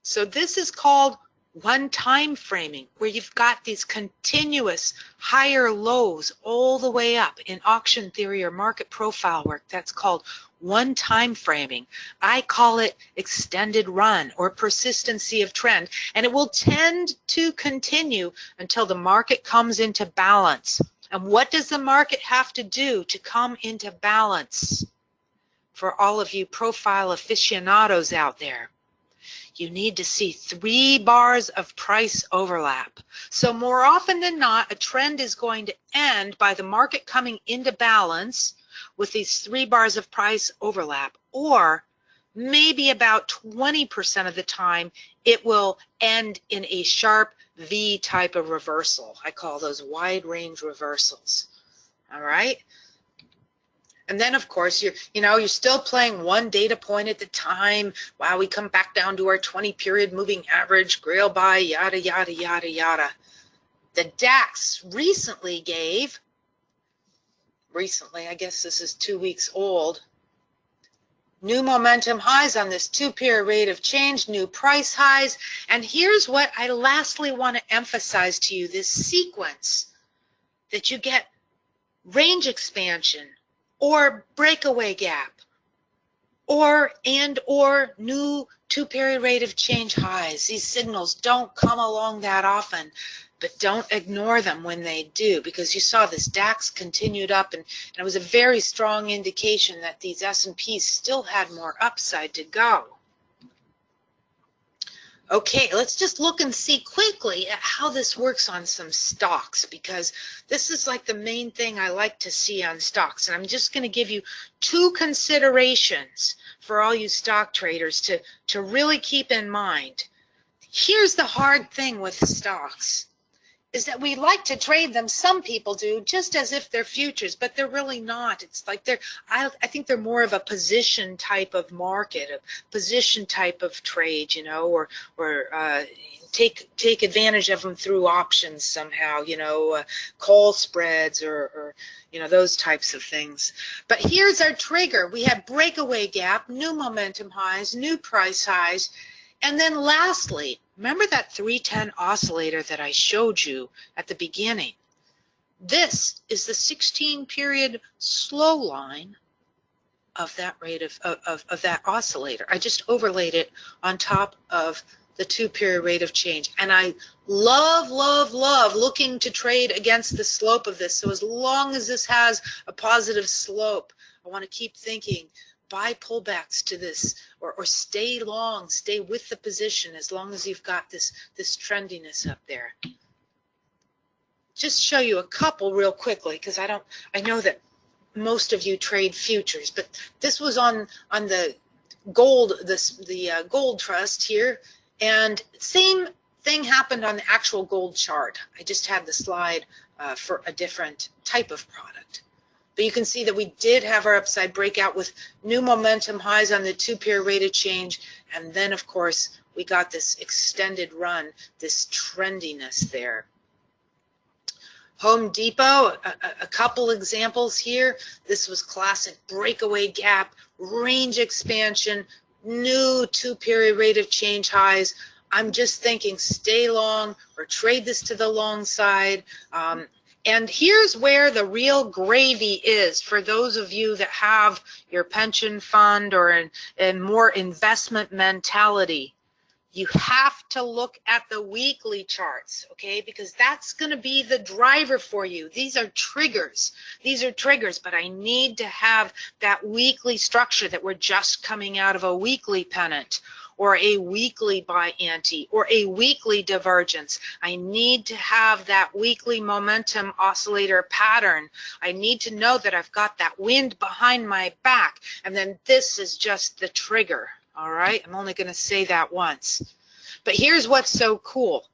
So this is called one time framing, where you've got these continuous higher lows all the way up. In auction theory or market profile work, that's called one time framing. I call it extended run or persistency of trend, and it will tend to continue until the market comes into balance. And what does the market have to do to come into balance? For all of you profile aficionados out there, you need to see 3 bars of price overlap. So more often than not, a trend is going to end by the market coming into balance with these 3 bars of price overlap, or maybe about 20% of the time it will end in a sharp V type of reversal. I call those wide range reversals. All right. And then, of course, you're still playing one data point at the time. Wow, we come back down to our 20-period moving average, grail buy, yada, yada, yada, yada. The DAX recently, I guess this is 2 weeks old, new momentum highs on this 2-period rate of change, new price highs. And here's what I lastly want to emphasize to you, this sequence that you get range expansion, or breakaway gap, or new 2-period rate of change highs. These signals don't come along that often, but don't ignore them when they do, because you saw this DAX continued up, and it was a very strong indication that these S&Ps still had more upside to go. Okay, let's just look and see quickly at how this works on some stocks, because this is like the main thing I like to see on stocks. And I'm just going to give you two considerations for all you stock traders to really keep in mind. Here's the hard thing with stocks, is that we like to trade them, some people do, just as if they're futures, but they're really not. It's like I think they're more of a position type of market, a position type of trade, you know, or take advantage of them through options somehow, you know, call spreads or you know, those types of things. But here's our trigger. We had breakaway gap, new momentum highs, new price highs, and then lastly, remember that 310 oscillator that I showed you at the beginning? This is the 16-period slow line of that rate of that oscillator. I just overlaid it on top of the 2-period rate of change. And I love, love, love looking to trade against the slope of this. So as long as this has a positive slope, I want to keep thinking, buy pullbacks to this, or stay long, stay with the position as long as you've got this trendiness up there. Just show you a couple real quickly, because I know that most of you trade futures, but this was on the gold, the gold trust here, and same thing happened on the actual gold chart. I just had the slide for a different type of product. But you can see that we did have our upside breakout with new momentum highs on the 2-period rate of change. And then, of course, we got this extended run, this trendiness there. Home Depot, a couple examples here. This was classic breakaway gap, range expansion, new 2-period rate of change highs. I'm just thinking stay long or trade this to the long side. And here's where the real gravy is for those of you that have your pension fund or in more investment mentality. You have to look at the weekly charts, okay? Because that's going to be the driver for you. These are triggers. These are triggers, but I need to have that weekly structure that we're just coming out of a weekly pennant, or a weekly buy ante, or a weekly divergence. I need to have that weekly momentum oscillator pattern. I need to know that I've got that wind behind my back, and then this is just the trigger, all right? I'm only going to say that once. But here's what's so cool.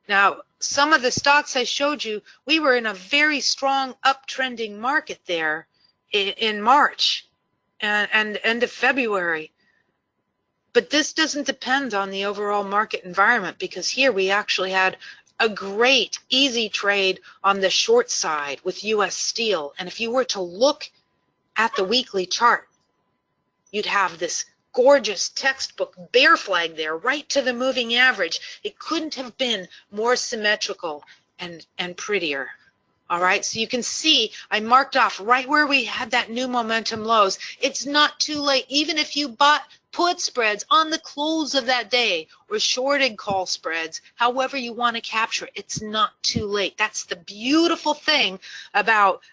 Now, some of the stocks I showed you, we were in a very strong uptrending market there in March and end of February. But this doesn't depend on the overall market environment, because here we actually had a great easy trade on the short side with US Steel. And if you were to look at the weekly chart, you'd have this gorgeous textbook bear flag there right to the moving average. It couldn't have been more symmetrical and prettier. All right, so you can see I marked off right where we had that new momentum lows. It's not too late, even if you bought put spreads on the close of that day or shorted call spreads, however you want to capture it, it's not too late. That's the beautiful thing about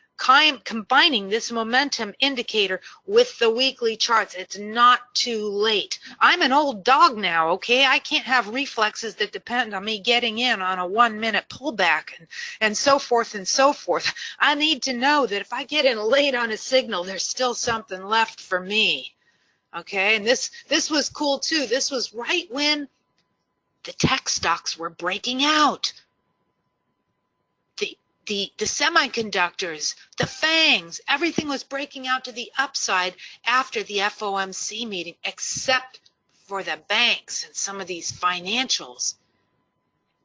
combining this momentum indicator with the weekly charts. It's not too late. I'm an old dog now, okay? I can't have reflexes that depend on me getting in on a 1-minute pullback and so forth and so forth. I need to know that if I get in late on a signal, there's still something left for me, okay? And this was cool too. This was right when the tech stocks were breaking out. The semiconductors, the FANGs, everything was breaking out to the upside after the FOMC meeting, except for the banks and some of these financials.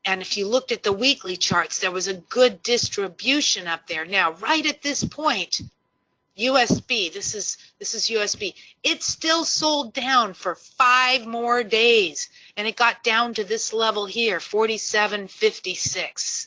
And if you looked at the weekly charts, there was a good distribution up there. Now, right at this point, USB, this is USB, it still sold down for 5 more days, and it got down to this level here, 47.56.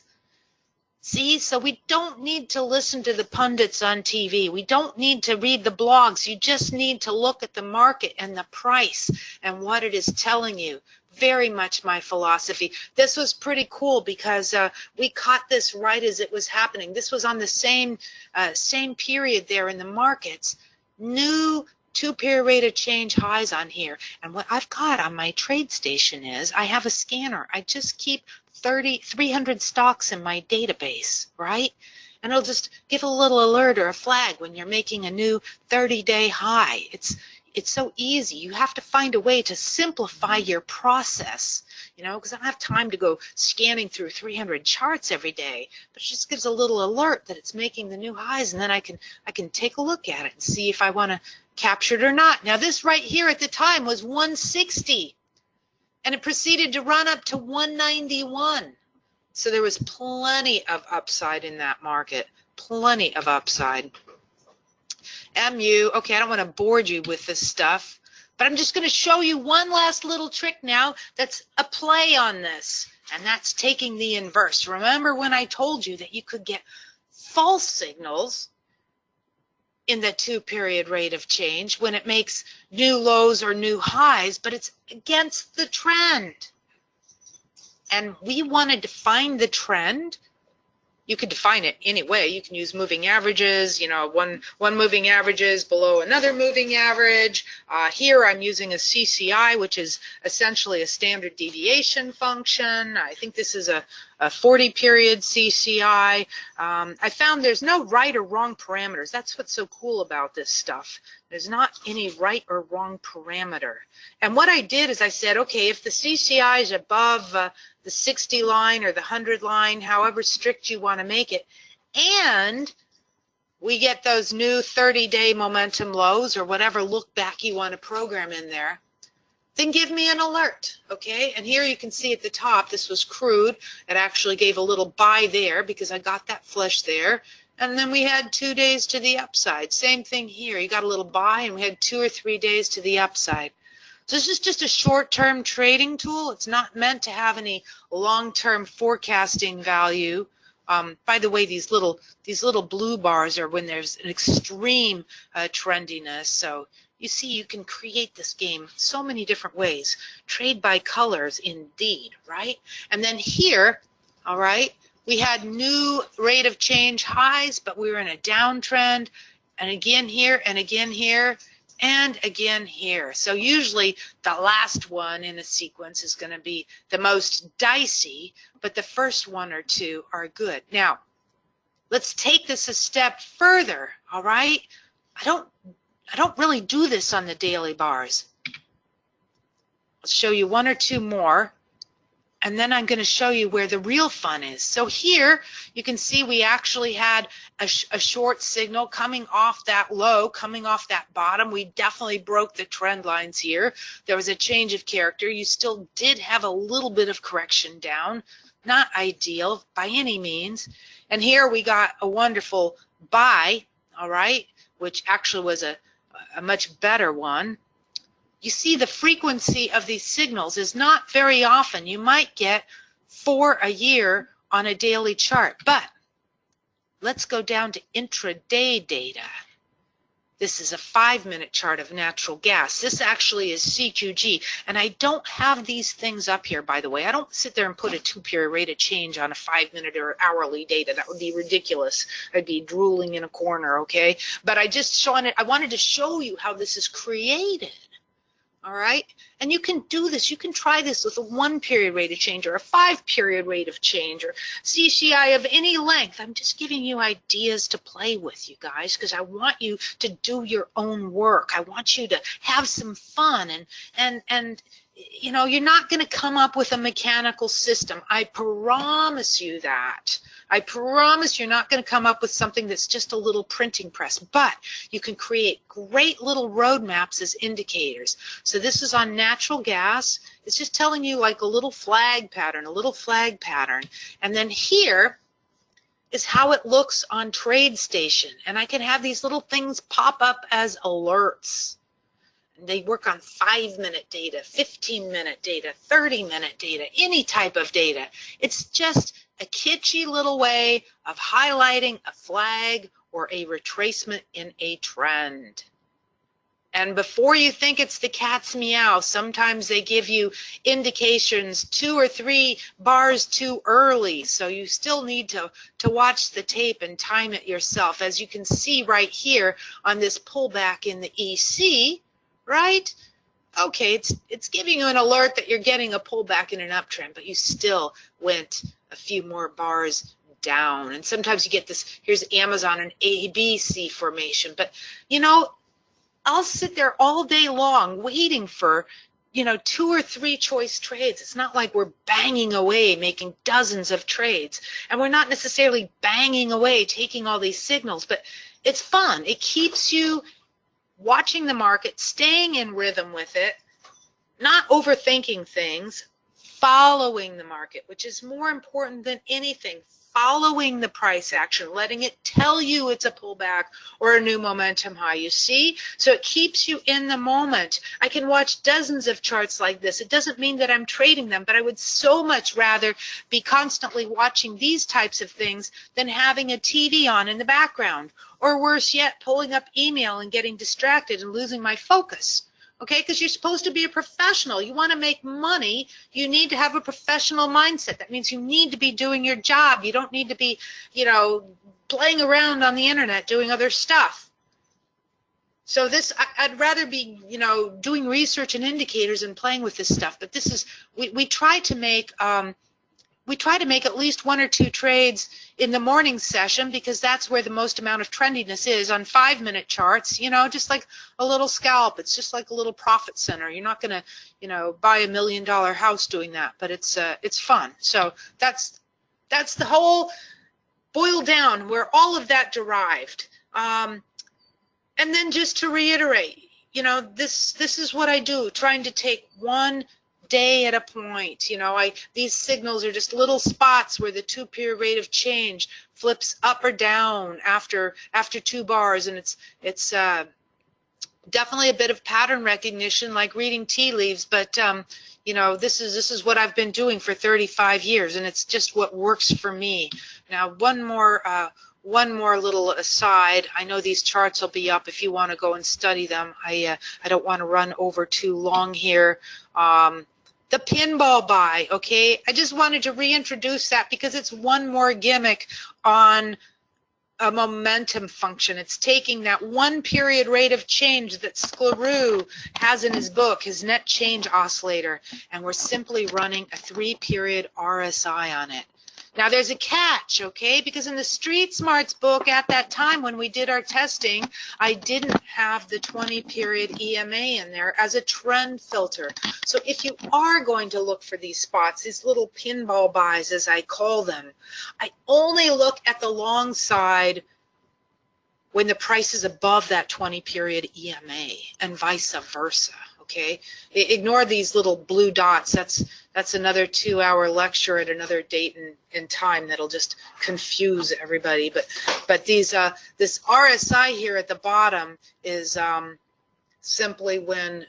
See, so we don't need to listen to the pundits on TV. We don't need to read the blogs. You just need to look at the market and the price and what it is telling you. Very much my philosophy. This was pretty cool because we caught this right as it was happening. This was on the same period there in the markets. New 2-period rate of change highs on here. And what I've got on my trade station is I have a scanner. I just keep 300 stocks in my database, right? And it'll just give a little alert or a flag when you're making a new 30-day high. It's so easy. You have to find a way to simplify your process, you know, because I don't have time to go scanning through 300 charts every day, but it just gives a little alert that it's making the new highs, and then I can take a look at it and see if I want to capture it or not. Now this right here at the time was 160. And it proceeded to run up to 191. So there was plenty of upside in that market, plenty of upside. MU, okay, I don't want to bore you with this stuff, but I'm just going to show you one last little trick now that's a play on this, and that's taking the inverse. Remember when I told you that you could get false signals in the 2-period rate of change when it makes new lows or new highs, but it's against the trend. And we wanted to find the trend. You could define it any way. You can use moving averages, you know, one moving average is below another moving average. Here I'm using a CCI, which is essentially a standard deviation function. I think this is a 40-period CCI. I found there's no right or wrong parameters. That's what's so cool about this stuff. There's not any right or wrong parameter. And what I did is I said, okay, if the CCI is above the 60 line or the 100 line, however strict you want to make it, and we get those new 30-day momentum lows or whatever look back you want to program in there, then give me an alert, okay? And here you can see at the top, this was crude. It actually gave a little buy there because I got that flush there. And then we had 2 days to the upside. Same thing here. You got a little buy, and we had 2 or 3 days to the upside. So this is just a short-term trading tool. It's not meant to have any long-term forecasting value. By the way, these little blue bars are when there's an extreme trendiness. So you see, you can create this game so many different ways. Trade by colors, indeed, right? And then here, all right, we had new rate of change highs, but we were in a downtrend, and again here, and again here, and again here. So usually the last one in a sequence is going to be the most dicey, but the first one or two are good. Now, let's take this a step further, all right? I don't really do this on the daily bars. I'll show you one or two more, and then I'm going to show you where the real fun is. So here you can see we actually had a short signal coming off that low, coming off that bottom. We definitely broke the trend lines here. There was a change of character. You still did have a little bit of correction down. Not ideal by any means. And here we got a wonderful buy, all right, which actually was a much better one. You see, the frequency of these signals is not very often. You might get 4 a year on a daily chart, but let's go down to intraday data. This is a 5-minute chart of natural gas. This actually is CQG, and I don't have these things up here, by the way. I don't sit there and put a 2-period rate of change on a 5-minute or hourly data. That would be ridiculous. I'd be drooling in a corner, okay? But I wanted to show you how this is created. All right, and you can do this. You can try this with a 1-period rate of change or a 5-period rate of change or CCI of any length. I'm just giving you ideas to play with, you guys, because I want you to do your own work. I want you to have some fun, and you know, you're not going to come up with a mechanical system. I promise you that. I promise you're not going to come up with something that's just a little printing press, but you can create great little roadmaps as indicators. So this is on natural gas. It's just telling you like a little flag pattern, a little flag pattern. And then here is how it looks on TradeStation. And I can have these little things pop up as alerts. They work on 5-minute data, 15-minute data, 30-minute data, any type of data. It's just a kitschy little way of highlighting a flag or a retracement in a trend. And before you think it's the cat's meow, sometimes they give you indications 2 or 3 bars too early. So you still need to watch the tape and time it yourself. As you can see right here on this pullback in the EC, right? Okay, it's giving you an alert that you're getting a pullback in an uptrend, but you still went a few more bars down. And sometimes you get this, here's Amazon, an ABC formation. But, you know, I'll sit there all day long waiting for, 2 or 3 choice trades. It's not like we're banging away making dozens of trades. And we're not necessarily banging away taking all these signals, but it's fun. It keeps you watching the market, staying in rhythm with it, not overthinking things, following the market, which is more important than anything. Following the price action, letting it tell you it's a pullback or a new momentum high, you see? So it keeps you in the moment. I can watch dozens of charts like this. It doesn't mean that I'm trading them, but I would so much rather be constantly watching these types of things than having a TV on in the background, or worse yet, pulling up email and getting distracted and losing my focus. Okay, because you're supposed to be a professional. You want to make money. You need to have a professional mindset. That means you need to be doing your job. You don't need to be, playing around on the internet doing other stuff. So I'd rather be, doing research and indicators and playing with this stuff. But this is, we try to make at least 1 or 2 trades in the morning session, because that's where the most amount of trendiness is on 5-minute charts, just like a little scalp. It's just like a little profit center. You're not going to, buy $1 million house doing that, but it's fun. So that's the whole boiled down where all of that derived. And then just to reiterate, this is what I do, trying to take one day at a point. These signals are just little spots where the 2-period rate of change flips up or down after 2 bars, and it's definitely a bit of pattern recognition, like reading tea leaves. But this is what I've been doing for 35 years, and it's just what works for me. Now, one more little aside. I know these charts will be up if you want to go and study them. I don't want to run over too long here. The pinball buy, okay? I just wanted to reintroduce that because it's one more gimmick on a momentum function. It's taking that 1-period rate of change that Sklarew has in his book, his net change oscillator, and we're simply running a 3-period RSI on it. Now, there's a catch, okay? Because in the Street Smarts book at that time when we did our testing, I didn't have the 20-period EMA in there as a trend filter. So if you are going to look for these spots, these little pinball buys, as I call them, I only look at the long side when the price is above that 20-period EMA and vice versa. Okay, ignore these little blue dots. That's another 2-hour lecture at another date and time that'll just confuse everybody. But these this RSI here at the bottom is simply when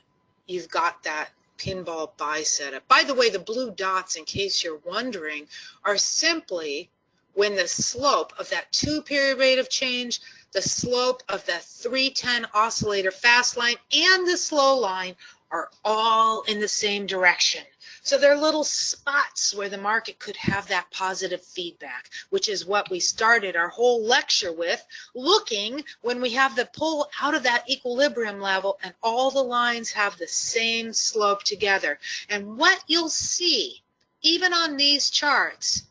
you've got that pinball buy setup. By the way, the blue dots, in case you're wondering, are simply when the slope of that 2-period rate of change, the slope of the 310 oscillator fast line, and the slow line are all in the same direction. So they're little spots where the market could have that positive feedback, which is what we started our whole lecture with, looking when we have the pull out of that equilibrium level and all the lines have the same slope together. And what you'll see, even on these charts,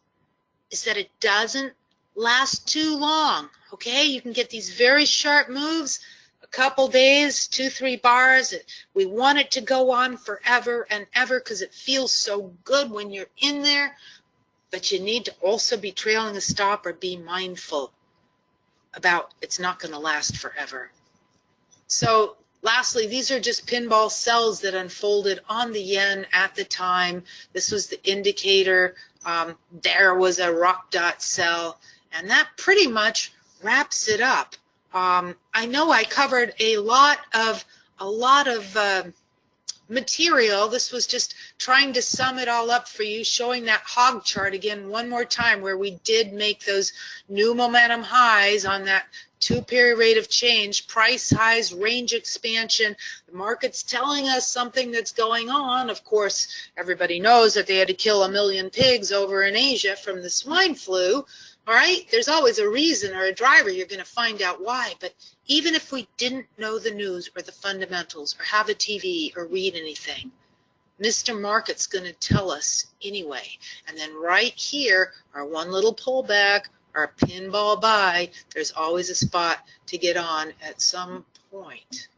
is that it doesn't last too long. Okay, you can get these very sharp moves, a couple days, 2-3 bars. We want it to go on forever and ever because it feels so good when you're in there, but you need to also be trailing a stop or be mindful about it's not going to last forever. So lastly, these are just pinball cells that unfolded on the yen at the time. This was the indicator. There was a rock dot cell, and that pretty much wraps it up. I know I covered a lot of a lot of material. This was just trying to sum it all up for you, showing that hog chart again one more time, where we did make those new momentum highs on that 2-period rate of change, price highs, range expansion. The market's telling us something that's going on. Of course, everybody knows that they had to kill 1 million pigs over in Asia from the swine flu. All right, there's always a reason or a driver. You're going to find out why. But even if we didn't know the news or the fundamentals or have a TV or read anything, Mr. Market's going to tell us anyway. And then right here, our one little pullback, our pinball buy, there's always a spot to get on at some point.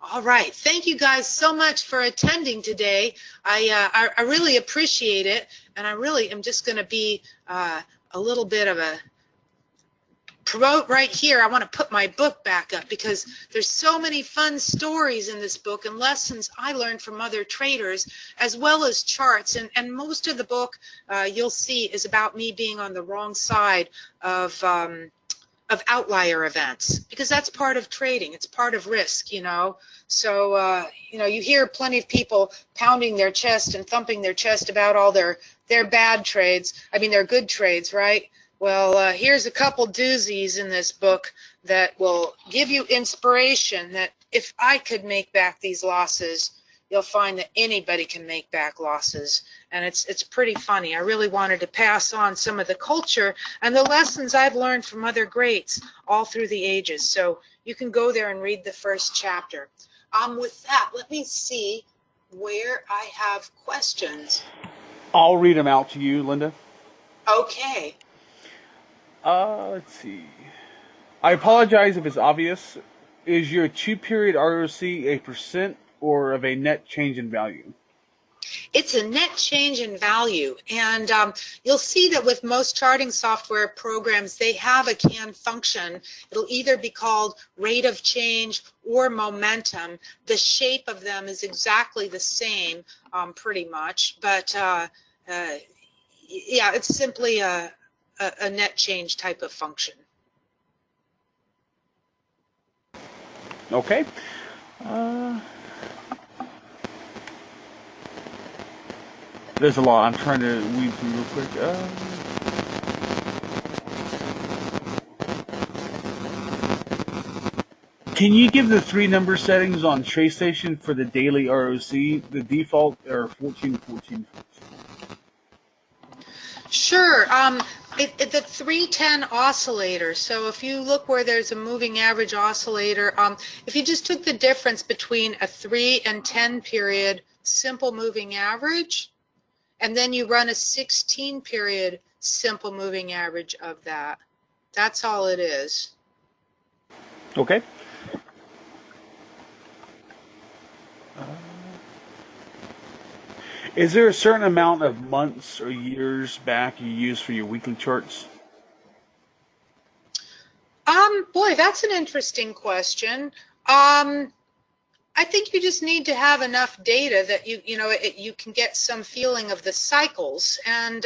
All right. Thank you guys so much for attending today. I really appreciate it. And I really am just going to be a little bit of a promote right here. I want to put my book back up because there's so many fun stories in this book and lessons I learned from other traders, as well as charts. And most of the book you'll see is about me being on the wrong side of outlier events, because that's part of trading. It's part of risk, you know. So, you know, you hear plenty of people pounding their chest and thumping their chest about all their bad trades. I mean, their good trades, right? Well, here's a couple doozies in this book that will give you inspiration that if I could make back these losses, you'll find that anybody can make back losses. And it's pretty funny. I really wanted to pass on some of the culture and the lessons I've learned from other greats all through the ages. So you can go there and read the first chapter. With that, let me see where I have questions. I'll read them out to you, Linda. Okay. Let's see. I apologize if it's obvious. Is your 2-period ROC a percent or of a net change in value? It's a net change in value. And you'll see that with most charting software programs, they have a CAN function. It'll either be called rate of change or momentum. The shape of them is exactly the same, pretty much. But yeah, it's simply a net change type of function. Okay. There's a lot. I'm trying to weed through real quick. Can you give the 3 number settings on TradeStation for the daily ROC? The default are 14, 14, 14. Sure. The 310 oscillator. So if you look where there's a moving average oscillator, if you just took the difference between a 3 and 10 period simple moving average, and then you run a 16 period simple moving average of that, that's all it is. Okay. Is there a certain amount of months or years back you use for your weekly charts? Boy, that's an interesting question. I think you just need to have enough data that you can get some feeling of the cycles. And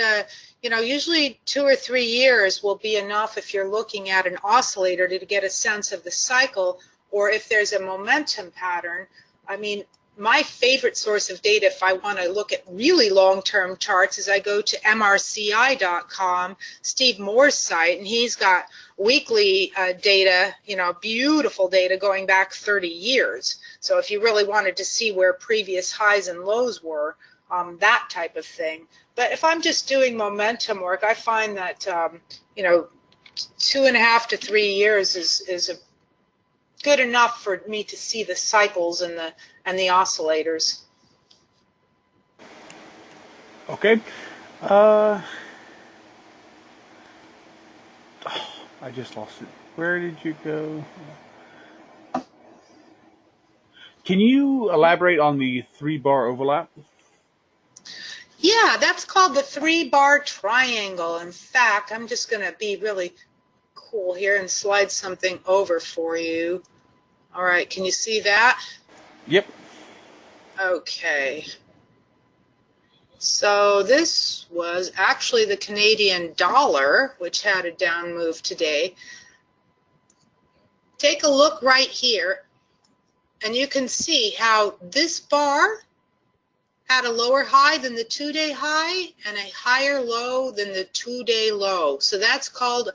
usually 2 or 3 years will be enough if you're looking at an oscillator to get a sense of the cycle, or if there's a momentum pattern. I mean, my favorite source of data, if I want to look at really long-term charts, is I go to mrci.com, Steve Moore's site, and he's got weekly data, beautiful data going back 30 years. So if you really wanted to see where previous highs and lows were, that type of thing. But if I'm just doing momentum work, I find that 2.5 to 3 years is a good enough for me to see the cycles and the oscillators. Okay. I just lost it. Where did you go? Can you elaborate on the 3-bar overlap? Yeah, that's called the 3-bar triangle. In fact, I'm just going to be really cool here and slide something over for you. All right, can you see that? Yep. Okay. So this was actually the Canadian dollar, which had a down move today. Take a look right here. And you can see how this bar had a lower high than the 2-day high and a higher low than the 2-day low. So that's called,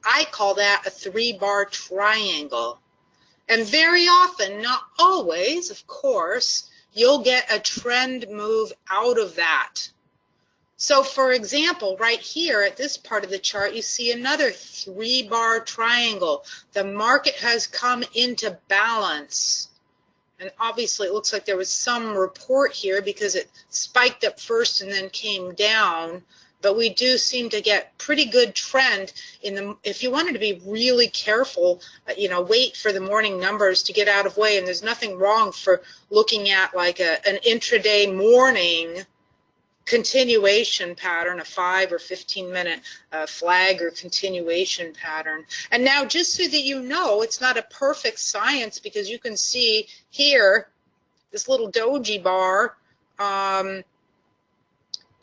I call that a 3-bar triangle. And very often, not always, of course, you'll get a trend move out of that. So for example, right here at this part of the chart, you see another 3-bar triangle. The market has come into balance. And obviously it looks like there was some report here because it spiked up first and then came down. But we do seem to get pretty good trend in the, if you wanted to be really careful, you know, wait for the morning numbers to get out of way. And there's nothing wrong for looking at like an intraday morning continuation pattern, a 5 or 15-minute flag or continuation pattern. And now, just so that you know, it's not a perfect science, because you can see here this little doji bar, the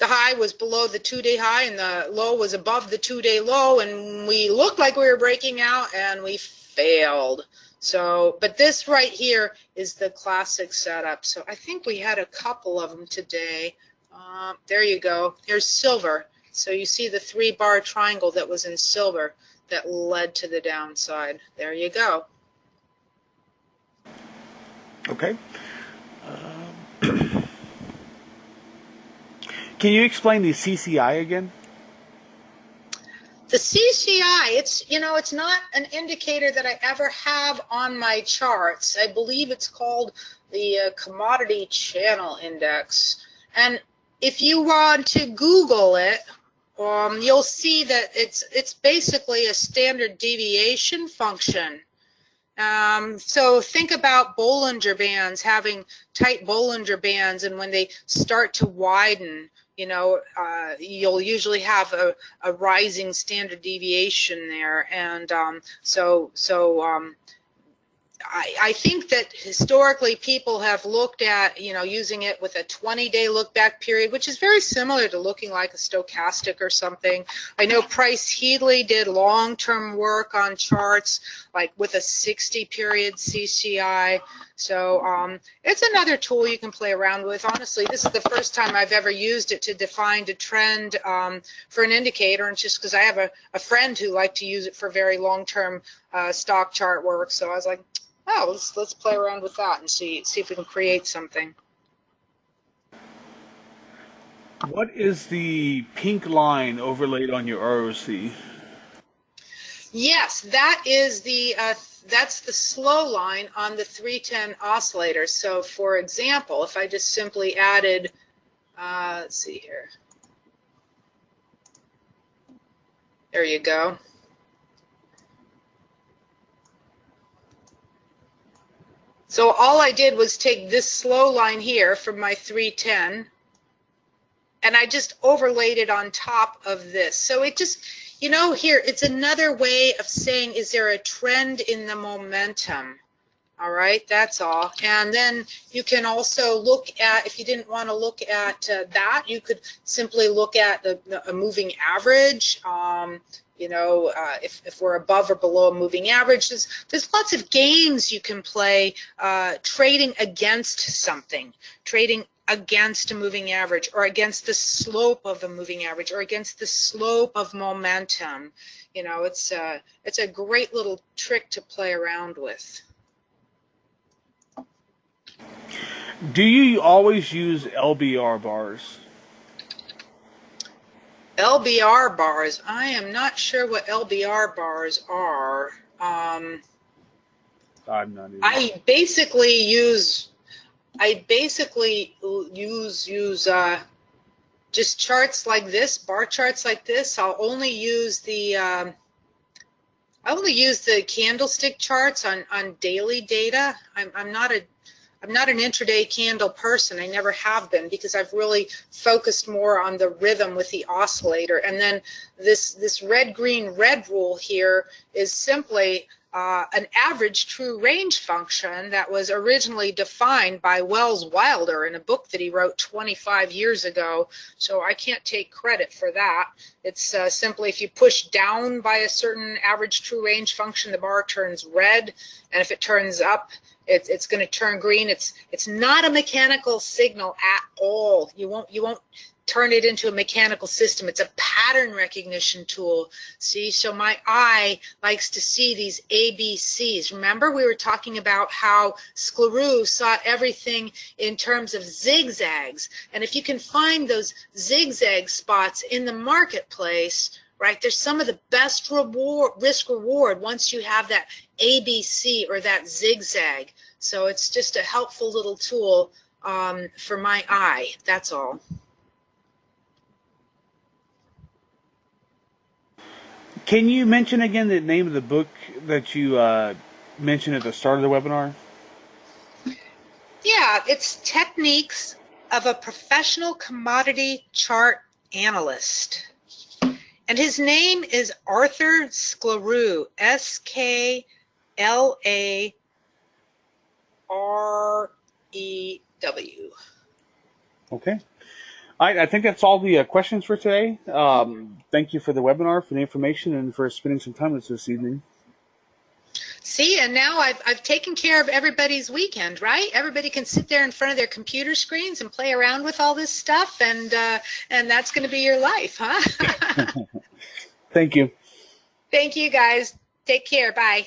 high was below the 2-day high and the low was above the 2-day low, and we looked like we were breaking out and we failed. So, but this right here is the classic setup. So I think we had a couple of them today. There you go. Here's silver. So you see the 3-bar triangle that was in silver that led to the downside. There you go. Okay. Can you explain the CCI again? The CCI, it's, you know, it's not an indicator that I ever have on my charts. I believe it's called the Commodity Channel Index. And if you want to Google it, you'll see that it's basically a standard deviation function. So think about Bollinger Bands, having tight Bollinger Bands, and when they start to widen, you know, you'll usually have a rising standard deviation there. And I think that historically people have looked at, you know, using it with a 20-day look back period, which is very similar to looking like a stochastic or something. I know Price Headley did long-term work on charts like with a 60-period CCI. So it's another tool you can play around with. Honestly, this is the first time I've ever used it to define a trend for an indicator, and just because I have a friend who liked to use it for very long-term stock chart work. So I was like, oh, let's play around with that and see if we can create something. What is the pink line overlaid on your ROC? Yes, that is the that's the slow line on the 310 oscillator. So for example, if I just simply added, let's see here. There you go. So all I did was take this slow line here from my 310, and I just overlaid it on top of this. So it just, you know, here, it's another way of saying, is there a trend in the momentum? All right, that's all. And then you can also look at, if you didn't want to look at that, you could simply look at a moving average. You know, if we're above or below a moving average, there's lots of games you can play trading against something, trading against a moving average, or against the slope of a moving average, or against the slope of momentum. You know, it's a great little trick to play around with. Do you always use LBR bars? LBR bars. I am not sure what LBR bars are. I'm not either. I basically use just charts like this, bar charts like this. I'll only use the candlestick charts on daily data. I'm not an intraday candle person. I never have been, because I've really focused more on the rhythm with the oscillator. And then this red, green, red rule here is simply an average true range function that was originally defined by Wells Wilder in a book that he wrote 25 years ago. So I can't take credit for that. It's simply, if you push down by a certain average true range function, the bar turns red, and if it turns up, it's going to turn green. It's not a mechanical signal at all. You won't turn it into a mechanical system. It's a pattern recognition tool. See, so my eye likes to see these ABCs. Remember, we were talking about how Sklarew saw everything in terms of zigzags. And if you can find those zigzag spots in the marketplace, right, there's some of the best risk reward once you have that ABC or that zigzag. So it's just a helpful little tool for my eye. That's all. Can you mention again the name of the book that you mentioned at the start of the webinar? Yeah, it's Techniques of a Professional Commodity Chart Analyst. And his name is Arthur Sklarew, Sklarew. Okay. All right, I think that's all the questions for today. Thank you for the webinar, for the information, and for spending some time with us this evening. See, and now I've taken care of everybody's weekend, right? Everybody can sit there in front of their computer screens and play around with all this stuff, and that's going to be your life, huh? Thank you. Thank you, guys. Take care. Bye.